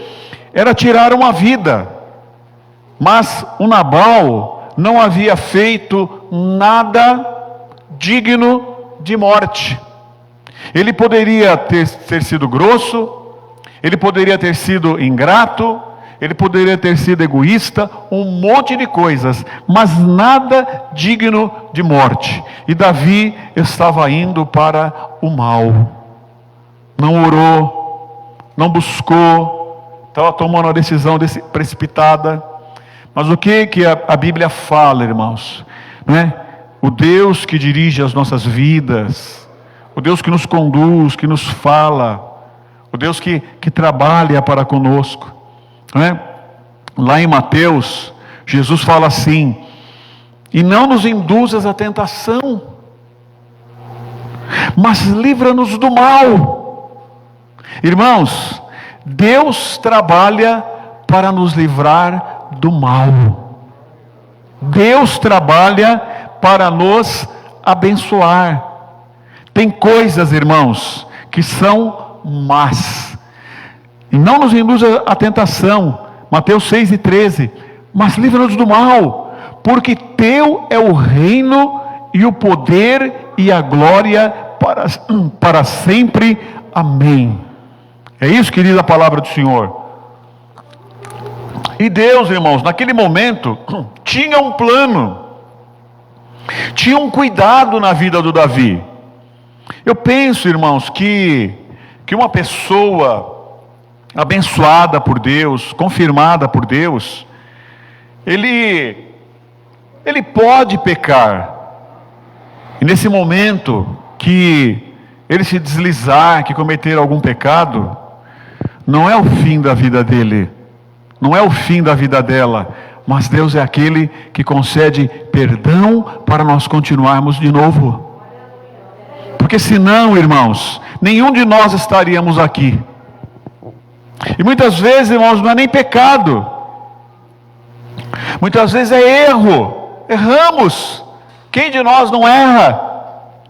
era tirar uma vida. Mas o Nabal não havia feito nada digno de morte. Ele poderia ter sido grosso, ele poderia ter sido ingrato, ele poderia ter sido egoísta, um monte de coisas, mas nada digno de morte. E Davi estava indo para o mal. Não orou, não buscou, estava tomando uma decisão precipitada. Mas o que a Bíblia fala, irmãos? Não é? O Deus que dirige as nossas vidas, o Deus que nos conduz, que nos fala, o Deus que trabalha para conosco. Não é? Lá em Mateus, Jesus fala assim: e não nos induzas à tentação, mas livra-nos do mal. Irmãos, Deus trabalha para nos livrar do mal. Deus trabalha para nos abençoar. Tem coisas, irmãos, que são más. E não nos induza à tentação, Mateus 6:13, mas livra-nos do mal, porque teu é o reino e o poder e a glória para sempre. Amém. É isso que diz a palavra do Senhor. E Deus, irmãos, naquele momento, tinha um plano, tinha um cuidado na vida do Davi. Eu penso, irmãos, que uma pessoa abençoada por Deus, confirmada por Deus, ele pode pecar. E nesse momento que ele se deslizar, que cometer algum pecado, não é o fim da vida dele, não é o fim da vida dela, mas Deus é aquele que concede perdão para nós continuarmos de novo. Porque senão, irmãos, nenhum de nós estaríamos aqui. E muitas vezes, irmãos, não é nem pecado, muitas vezes é erro. Erramos. Quem de nós não erra?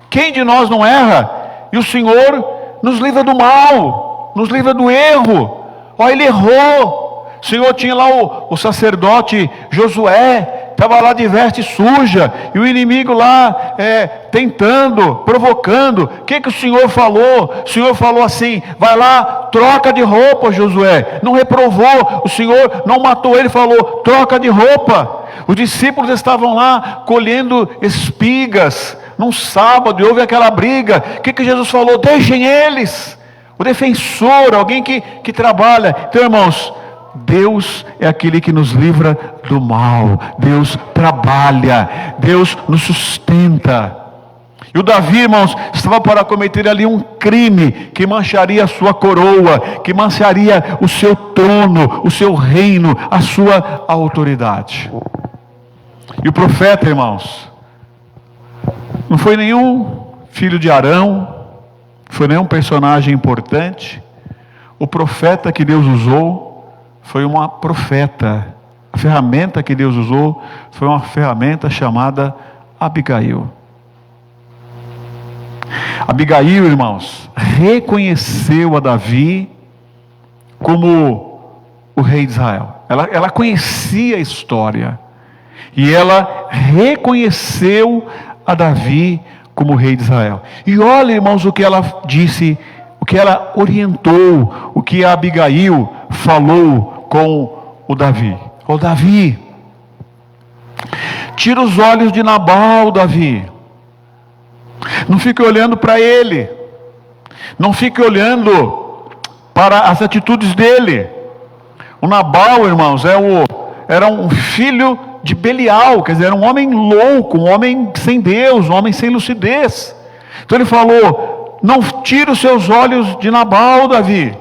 Quem de nós não erra? E o Senhor nos livra do mal, nos livra do erro. Ó, ele errou. O Senhor tinha lá o sacerdote Josué, estava lá de veste suja, e o inimigo lá tentando, provocando. O que o Senhor falou? O Senhor falou assim: vai lá, troca de roupa, Josué. Não reprovou, o Senhor não matou ele, falou: troca de roupa. Os discípulos estavam lá colhendo espigas num sábado, e houve aquela briga. O que Jesus falou? Deixem eles. O defensor, alguém que trabalha. Então, irmãos, Deus é aquele que nos livra do mal. Deus trabalha, Deus nos sustenta. E o Davi, irmãos, estava para cometer ali um crime que mancharia a sua coroa, que mancharia o seu trono, o seu reino, a sua autoridade. E o profeta, irmãos, não foi nenhum filho de Arão, foi nenhum personagem importante. O profeta que Deus usou foi uma profeta. A ferramenta que Deus usou foi uma ferramenta chamada Abigail. Abigail, irmãos, reconheceu a Davi como o rei de Israel. Ela conhecia a história. E ela reconheceu a Davi como rei de Israel. E olha, irmãos, o que ela disse, o que ela orientou, o que a Abigail falou com o Davi. Ô Davi, tira os olhos de Nabal, Davi. Não fique olhando para ele. Não fique olhando para as atitudes dele. O Nabal, irmãos, era um filho de Belial, quer dizer, era um homem louco, um homem sem Deus, um homem sem lucidez. Então ele falou: não tire os seus olhos de Nabal, Davi.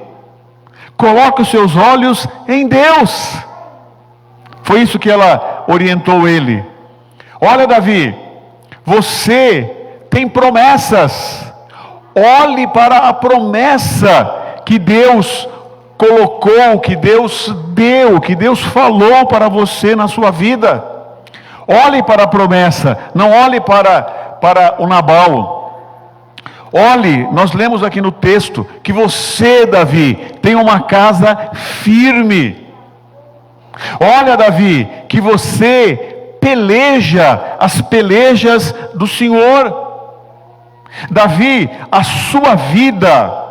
Coloque os seus olhos em Deus. Foi isso que ela orientou ele. Olha, Davi, você tem promessas. Olhe para a promessa que Deus colocou, que Deus deu, que Deus falou para você na sua vida. Olhe para a promessa, não olhe para o Nabal. Olhe, nós lemos aqui no texto que você, Davi, tem uma casa firme. Olha, Davi, que você peleja as pelejas do Senhor. Davi, a sua vida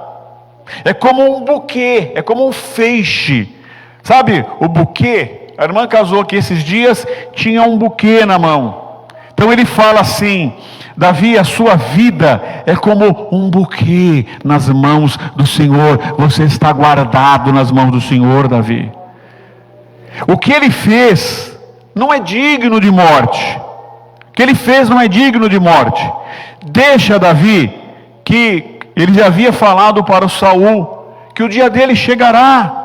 é como um buquê, é como um feixe. Sabe o buquê? A irmã casou aqui esses dias, tinha um buquê na mão. Então ele fala assim: Davi, a sua vida é como um buquê nas mãos do Senhor. Você está guardado nas mãos do Senhor, Davi. O que ele fez não é digno de morte. O que ele fez não é digno de morte. Deixa, Davi, que ele já havia falado para o Saul que o dia dele chegará.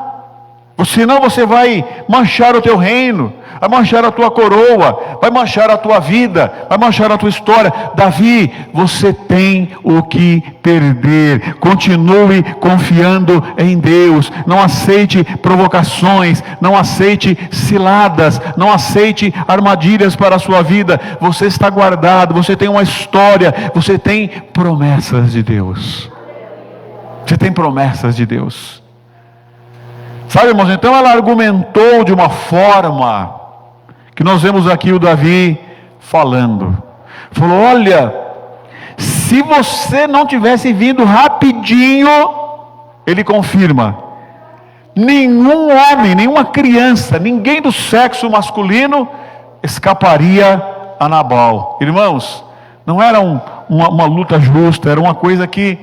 Senão você vai manchar o teu reino, vai manchar a tua coroa, vai manchar a tua vida, vai manchar a tua história. Davi, você tem o que perder. Continue confiando em Deus. Não aceite provocações, não aceite ciladas, não aceite armadilhas para a sua vida. Você está guardado, você tem uma história, você tem promessas de Deus. Você tem promessas de Deus. Sabe, irmãos, então ela argumentou de uma forma que nós vemos aqui o Davi falando. Falou: olha, se você não tivesse vindo rapidinho, ele confirma, nenhum homem, nenhuma criança, ninguém do sexo masculino escaparia a Nabal. Irmãos, não era uma luta justa, era uma coisa que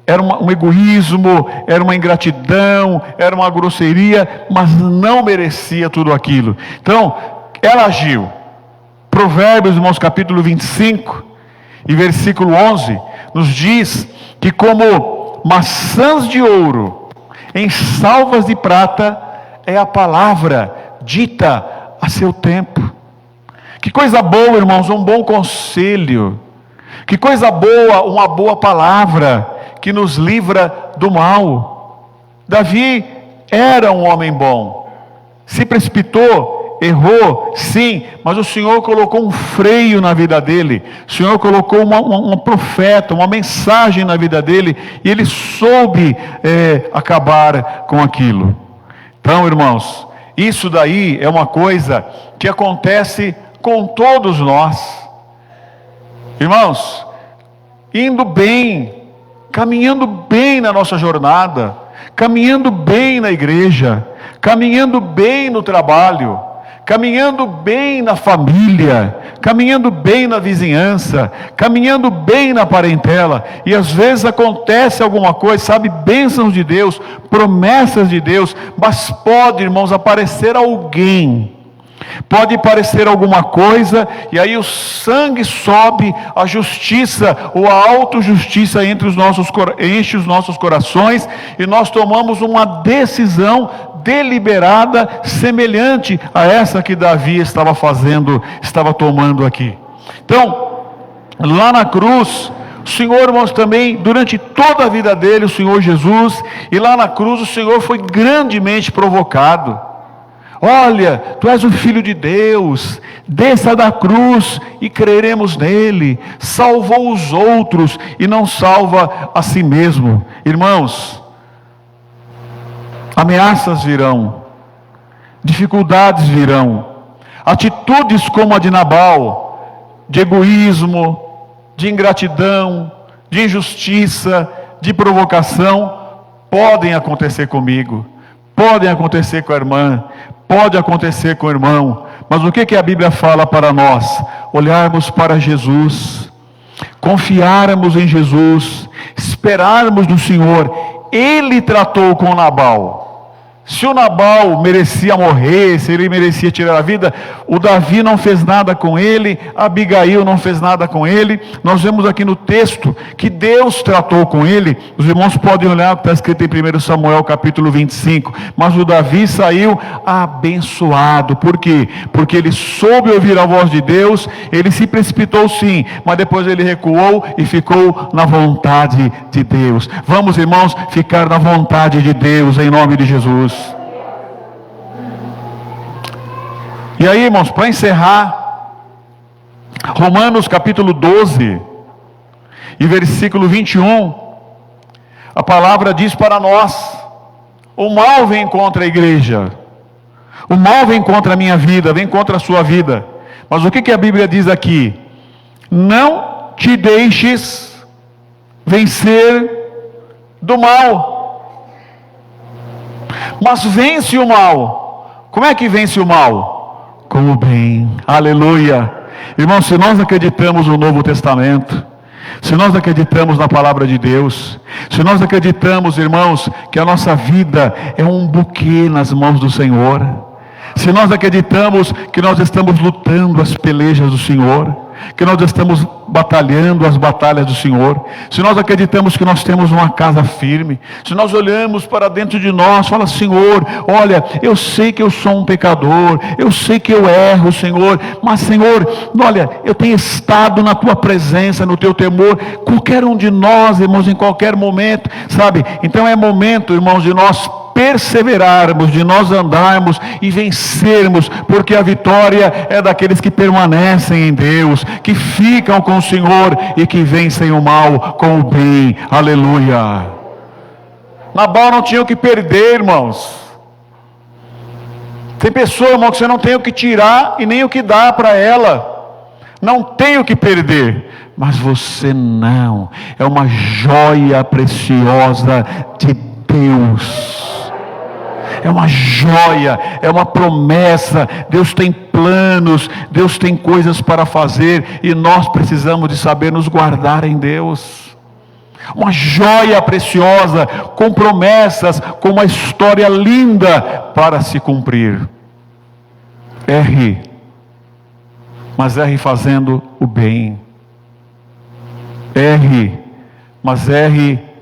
era um egoísmo, era uma ingratidão, era uma grosseria, mas não merecia tudo aquilo. Então, ela agiu. Provérbios, irmãos, capítulo 25 e versículo 11, nos diz que como maçãs de ouro em salvas de prata é a palavra dita a seu tempo. Que coisa boa, irmãos, um bom conselho. Que coisa boa, uma boa palavra que nos livra do mal. Davi era um homem bom, se precipitou, errou, sim, mas o Senhor colocou um freio na vida dele. O Senhor colocou um profeta, uma mensagem na vida dele, e ele soube acabar com aquilo. Então, irmãos, isso daí é uma coisa que acontece com todos nós. Irmãos, indo bem, caminhando bem na nossa jornada, caminhando bem na igreja, caminhando bem no trabalho, caminhando bem na família, caminhando bem na vizinhança, caminhando bem na parentela, e às vezes acontece alguma coisa, sabe, bênçãos de Deus, promessas de Deus, mas pode, irmãos, aparecer alguém, pode parecer alguma coisa, e aí o sangue sobe, a justiça ou a autojustiça enche os nossos corações, e nós tomamos uma decisão deliberada, semelhante a essa que Davi estava tomando aqui. Então, lá na cruz, o Senhor, irmãos, também, durante toda a vida dele, o Senhor Jesus, e lá na cruz o Senhor foi grandemente provocado. Olha, tu és o Filho de Deus, desça da cruz e creremos nele. Salvou os outros e não salva a si mesmo. Irmãos, ameaças virão, dificuldades virão, atitudes como a de Nabal, de egoísmo, de ingratidão, de injustiça, de provocação, podem acontecer comigo, podem acontecer com a irmã, pode acontecer com o irmão, mas o que a Bíblia fala para nós? Olharmos para Jesus, confiarmos em Jesus, esperarmos no Senhor. Ele tratou com Nabal. Se o Nabal merecia morrer, se ele merecia tirar a vida, o Davi não fez nada com ele, Abigail não fez nada com ele. Nós vemos aqui no texto que Deus tratou com ele. Os irmãos podem olhar o que está escrito em 1 Samuel capítulo 25. Mas o Davi saiu abençoado. Por quê? Porque ele soube ouvir a voz de Deus. Ele se precipitou sim, mas depois ele recuou e ficou na vontade de Deus. Vamos, irmãos, ficar na vontade de Deus em nome de Jesus. E aí, irmãos, para encerrar, Romanos capítulo 12 e versículo 21, a palavra diz para nós: o mal vem contra a igreja, o mal vem contra a minha vida, vem contra a sua vida. Mas o que a Bíblia diz aqui? Não te deixes vencer do mal, mas vence o mal. Como é que vence o mal? Com o bem. Aleluia. Irmãos, se nós acreditamos no Novo Testamento, se nós acreditamos na palavra de Deus, se nós acreditamos, irmãos, que a nossa vida é um buquê nas mãos do Senhor, se nós acreditamos que nós estamos lutando as pelejas do Senhor, que nós estamos batalhando as batalhas do Senhor, se nós acreditamos que nós temos uma casa firme, se nós olhamos para dentro de nós, fala: Senhor, olha, eu sei que eu sou um pecador, eu sei que eu erro, Senhor, mas Senhor, olha, eu tenho estado na tua presença, no teu temor, qualquer um de nós, irmãos, em qualquer momento, sabe? Então é momento, irmãos, de nós perseverarmos, de nós andarmos e vencermos, porque a vitória é daqueles que permanecem em Deus, que ficam com o Senhor e que vencem o mal com o bem. Aleluia. Nabal não tinha o que perder, irmãos. Tem pessoa, irmão, que você não tem o que tirar e nem o que dar para ela, não tem o que perder, mas você não, é uma joia preciosa de Deus. É uma joia, é uma promessa. Deus tem planos, Deus tem coisas para fazer, e nós precisamos de saber nos guardar em Deus. Uma joia preciosa, com promessas, com uma história linda para se cumprir. Erre, mas erre fazendo o bem. Erre, mas erre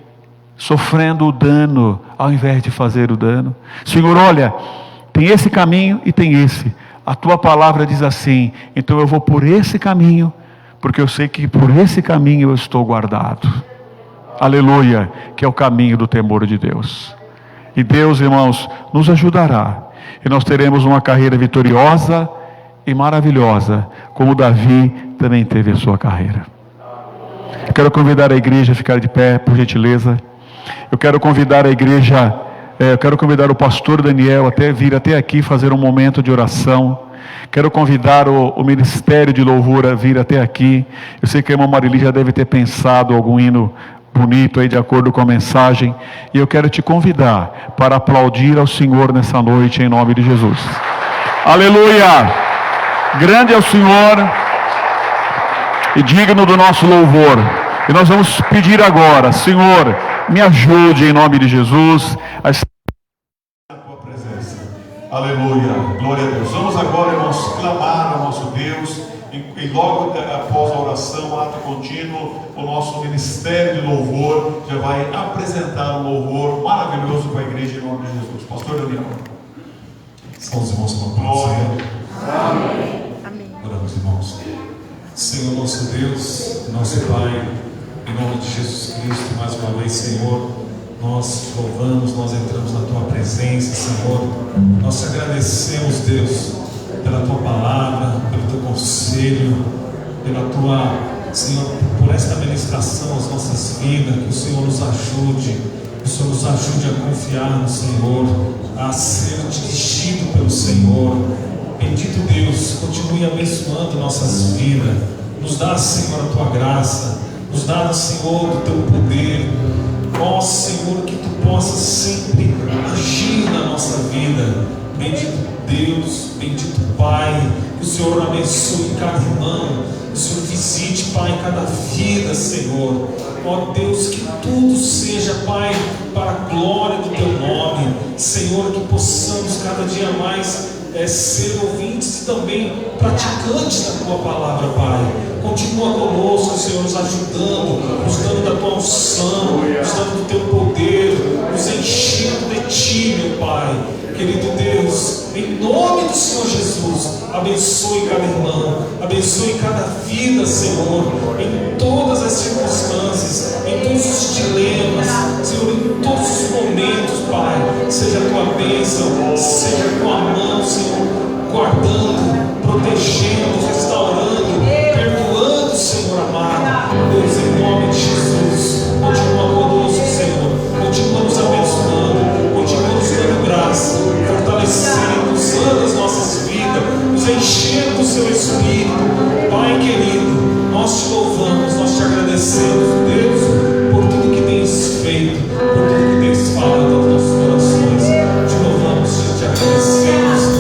sofrendo o dano, ao invés de fazer o dano. Senhor, olha, tem esse caminho e tem esse. A tua palavra diz assim, então eu vou por esse caminho, porque eu sei que por esse caminho eu estou guardado. Aleluia, que é o caminho do temor de Deus. E Deus, irmãos, nos ajudará, e nós teremos uma carreira vitoriosa e maravilhosa, como Davi também teve a sua carreira. Eu quero convidar a igreja a ficar de pé, por gentileza. Eu quero convidar a igreja, eu quero convidar o pastor Daniel até vir até aqui fazer um momento de oração. Quero convidar o ministério de louvor a vir até aqui. Eu sei que a irmã Marili já deve ter pensado algum hino bonito aí de acordo com a mensagem. E eu quero te convidar para aplaudir ao Senhor nessa noite em nome de Jesus. Aleluia! Grande é o Senhor e digno do nosso louvor. E nós vamos pedir agora: Senhor, me ajude em nome de Jesus a estar na tua presença. Aleluia, glória a Deus. Vamos agora, irmãos, clamar ao nosso Deus, e logo após a oração, ato contínuo, o nosso ministério de louvor já vai apresentar um louvor maravilhoso para a igreja em nome de Jesus. Pastor Daniel. São os irmãos com a glória. Amém. Oramos, irmãos. Senhor nosso Deus, nosso Pai, em nome de Jesus Cristo, mais uma vez, Senhor, nós te louvamos, nós entramos na tua presença, Senhor. Nós te agradecemos, Deus, pela tua palavra, pelo teu conselho, pela tua, Senhor, por esta ministração às nossas vidas. Que o Senhor nos ajude, que o Senhor nos ajude a confiar no Senhor, a ser dirigido pelo Senhor. Bendito Deus, continue abençoando nossas vidas. Nos dá, Senhor, a tua graça. Nos dá, Senhor, o teu poder. Ó Senhor, que tu possas sempre agir na nossa vida. Bendito Deus, bendito Pai, que o Senhor abençoe cada irmão, que o Senhor visite, Pai, cada vida, Senhor. Ó Deus, que tudo seja, Pai, para a glória do Teu nome, Senhor, que possamos cada dia mais ser ouvintes e também praticantes da Tua palavra, Pai. Continua conosco, Senhor, nos ajudando, nos dando da Tua unção, nos dando do Teu poder, nos enchendo de Ti, meu Pai. Querido Deus, em nome do Senhor Jesus, abençoe cada irmão, abençoe cada vida, Senhor, em todas as circunstâncias, em todos os dilemas, Senhor, em todos os momentos, Pai. Seja a Tua bênção, seja a Tua mão, Senhor, guardando, protegendo, restaurando, perdoando, Senhor amado. Deus, em nome de Jesus, continua conosco, Senhor, continua nos abençoando, continua nos dando graça, fortalecendo, usando as nossas vidas, nos enchendo do Seu Espírito. Pai querido, nós Te louvamos, nós Te agradecemos, Deus, por tudo que tens feito, por tudo que tens falado aos nossos corações. Te louvamos, Te agradecemos.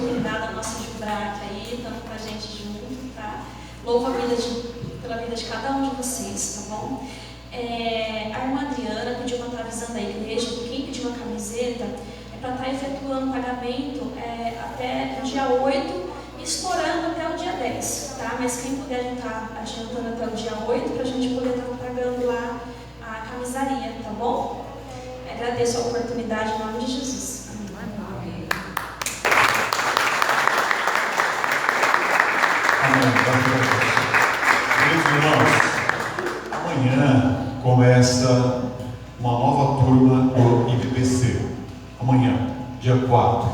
oportunidade da nossa Jubrac aí, estamos com a gente junto, tá? Louvo pela vida de cada um de vocês, tá bom? A irmã Adriana pediu para estar avisando a igreja que quem pediu uma camiseta é para estar efetuando o pagamento até o dia 8 e estourando até o dia 10, tá? Mas quem puder estar adiantando até o dia 8 para a gente poder estar pagando lá a camisaria, tá bom? Agradeço a oportunidade em nome de Jesus. Amém. Queridos irmãos, amanhã começa uma nova turma do IBBC. Amanhã, dia 4.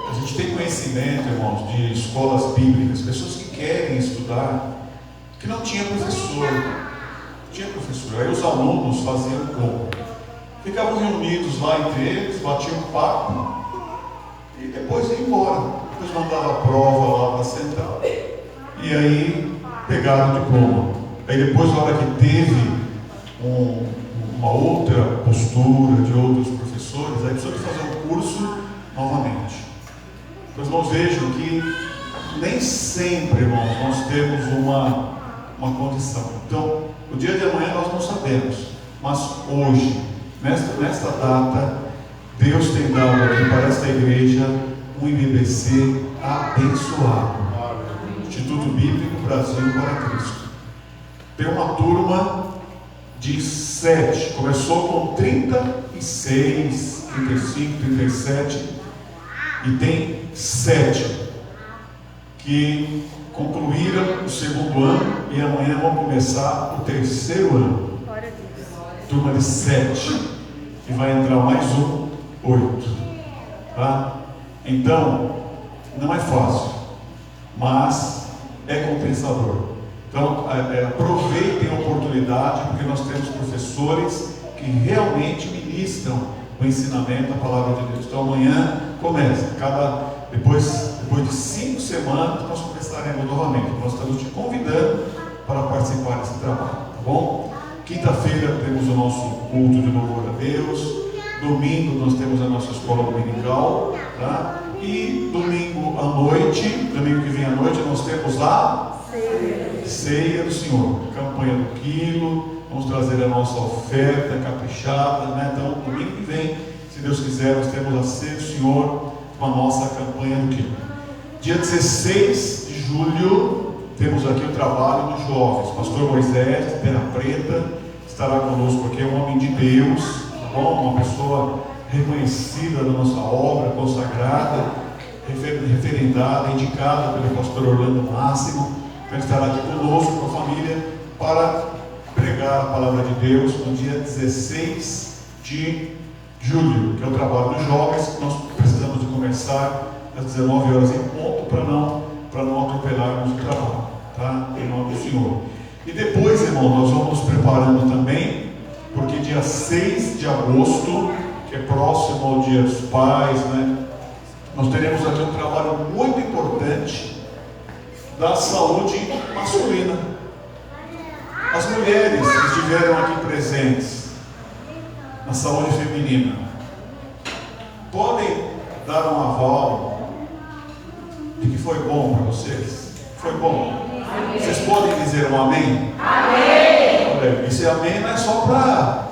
A gente tem conhecimento, irmãos, de escolas bíblicas, pessoas que querem estudar, que não tinha professor. Aí os alunos faziam como? Ficavam reunidos lá entre eles, batiam papo e depois iam embora. Depois mandava a prova lá para a central. E aí pegaram o diploma. Aí depois, na hora que teve uma outra postura de outros professores, aí precisou fazer o curso novamente. Os irmãos vejam que nem sempre, irmãos, nós temos uma condição. Então, o dia de amanhã nós não sabemos, mas hoje, nesta data, Deus tem dado aqui para esta igreja um IBBC abençoado. Instituto Bíblico Brasil para Cristo. Tem uma turma de 7, começou com 36, 35, 37 e tem 7 que concluíram o segundo ano e amanhã vão começar o terceiro ano. Turma de 7 e vai entrar mais 8, tá? Então não é fácil, mas é compensador. Então aproveitem a oportunidade, porque nós temos professores que realmente ministram o ensinamento da palavra de Deus. Então amanhã começa, depois de 5 semanas nós começaremos novamente. Nós estamos te convidando para participar desse trabalho, tá bom? Quinta-feira temos o nosso culto de louvor a Deus. Domingo nós temos a nossa escola dominical, tá? E domingo que vem à noite, nós temos a ceia do Senhor, campanha do quilo. Vamos trazer a nossa oferta caprichada, né? Então, domingo que vem, se Deus quiser, nós temos a ceia do Senhor com a nossa campanha do quilo. Dia 16 de julho, temos aqui o trabalho dos jovens. Pastor Moisés, de Terra Preta, estará conosco aqui, é um homem de Deus, tá bom? Uma pessoa reconhecida da nossa obra, consagrada, referendada, indicada pelo pastor Orlando Máximo. Então estará aqui conosco, com a família, para pregar a palavra de Deus no dia 16 de julho, que é o trabalho dos jovens. Nós precisamos de começar às 19 horas em ponto, para não atropelarmos o trabalho, tá? Em nome do Senhor. E depois, irmão, nós vamos nos preparando também, porque dia 6 de agosto, que é próximo ao Dia dos Pais, né? Nós teremos aqui um trabalho muito importante da saúde masculina. As mulheres que estiveram aqui presentes na saúde feminina podem dar um aval de que foi bom para vocês? Foi bom? Amém. Vocês podem dizer um amém? Amém! Olha, esse amém não é só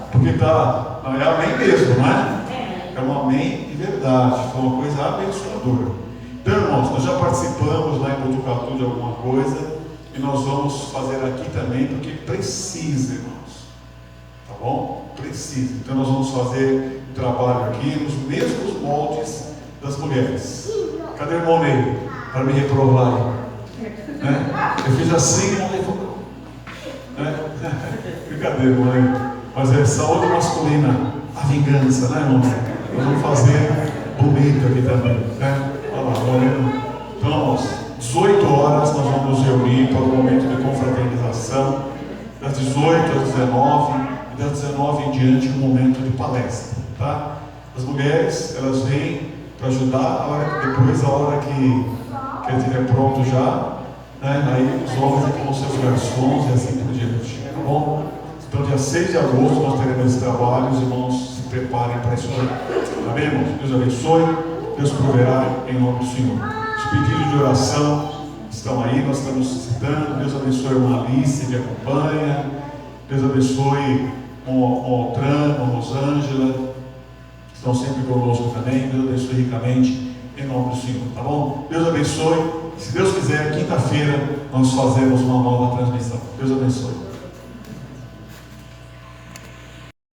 porque está. Não, é amém mesmo, não é? É um amém de verdade, foi uma coisa abençoadora. Então, irmãos, nós já participamos lá em Botucatu de alguma coisa e nós vamos fazer aqui também, porque precisa, irmãos. Tá bom? Precisa. Então, nós vamos fazer o trabalho aqui nos mesmos moldes das mulheres. Cadê o irmão Ney? Para me reprovar. Né? Eu fiz assim, não levou. Né? Brincadeira, mãe. Mas é saúde masculina, a vingança, né, irmão? Nós vamos fazer bonito aqui também, né? Olha lá, olhando. Então, irmãos, 18 horas nós vamos nos reunir para o momento de confraternização, das 18 às 19 e das 19 em diante um momento de palestra, tá? As mulheres, elas vêm para ajudar, depois a hora que ele estiver pronto já, né? Aí os homens vão ser os garçons e assim por diante, tá bom? Então, dia 6 de agosto nós teremos esse trabalho, os irmãos se preparem para isso aí. Amém, irmãos? Deus abençoe. Deus proverá em nome do Senhor. Os pedidos de oração estão aí, nós estamos citando. Deus abençoe a irmã Alice que acompanha. Deus abençoe o Altran, a Rosângela, estão sempre conosco também. Deus abençoe ricamente em nome do Senhor, tá bom? Deus abençoe. Se Deus quiser, quinta-feira nós fazemos uma nova transmissão. Deus abençoe.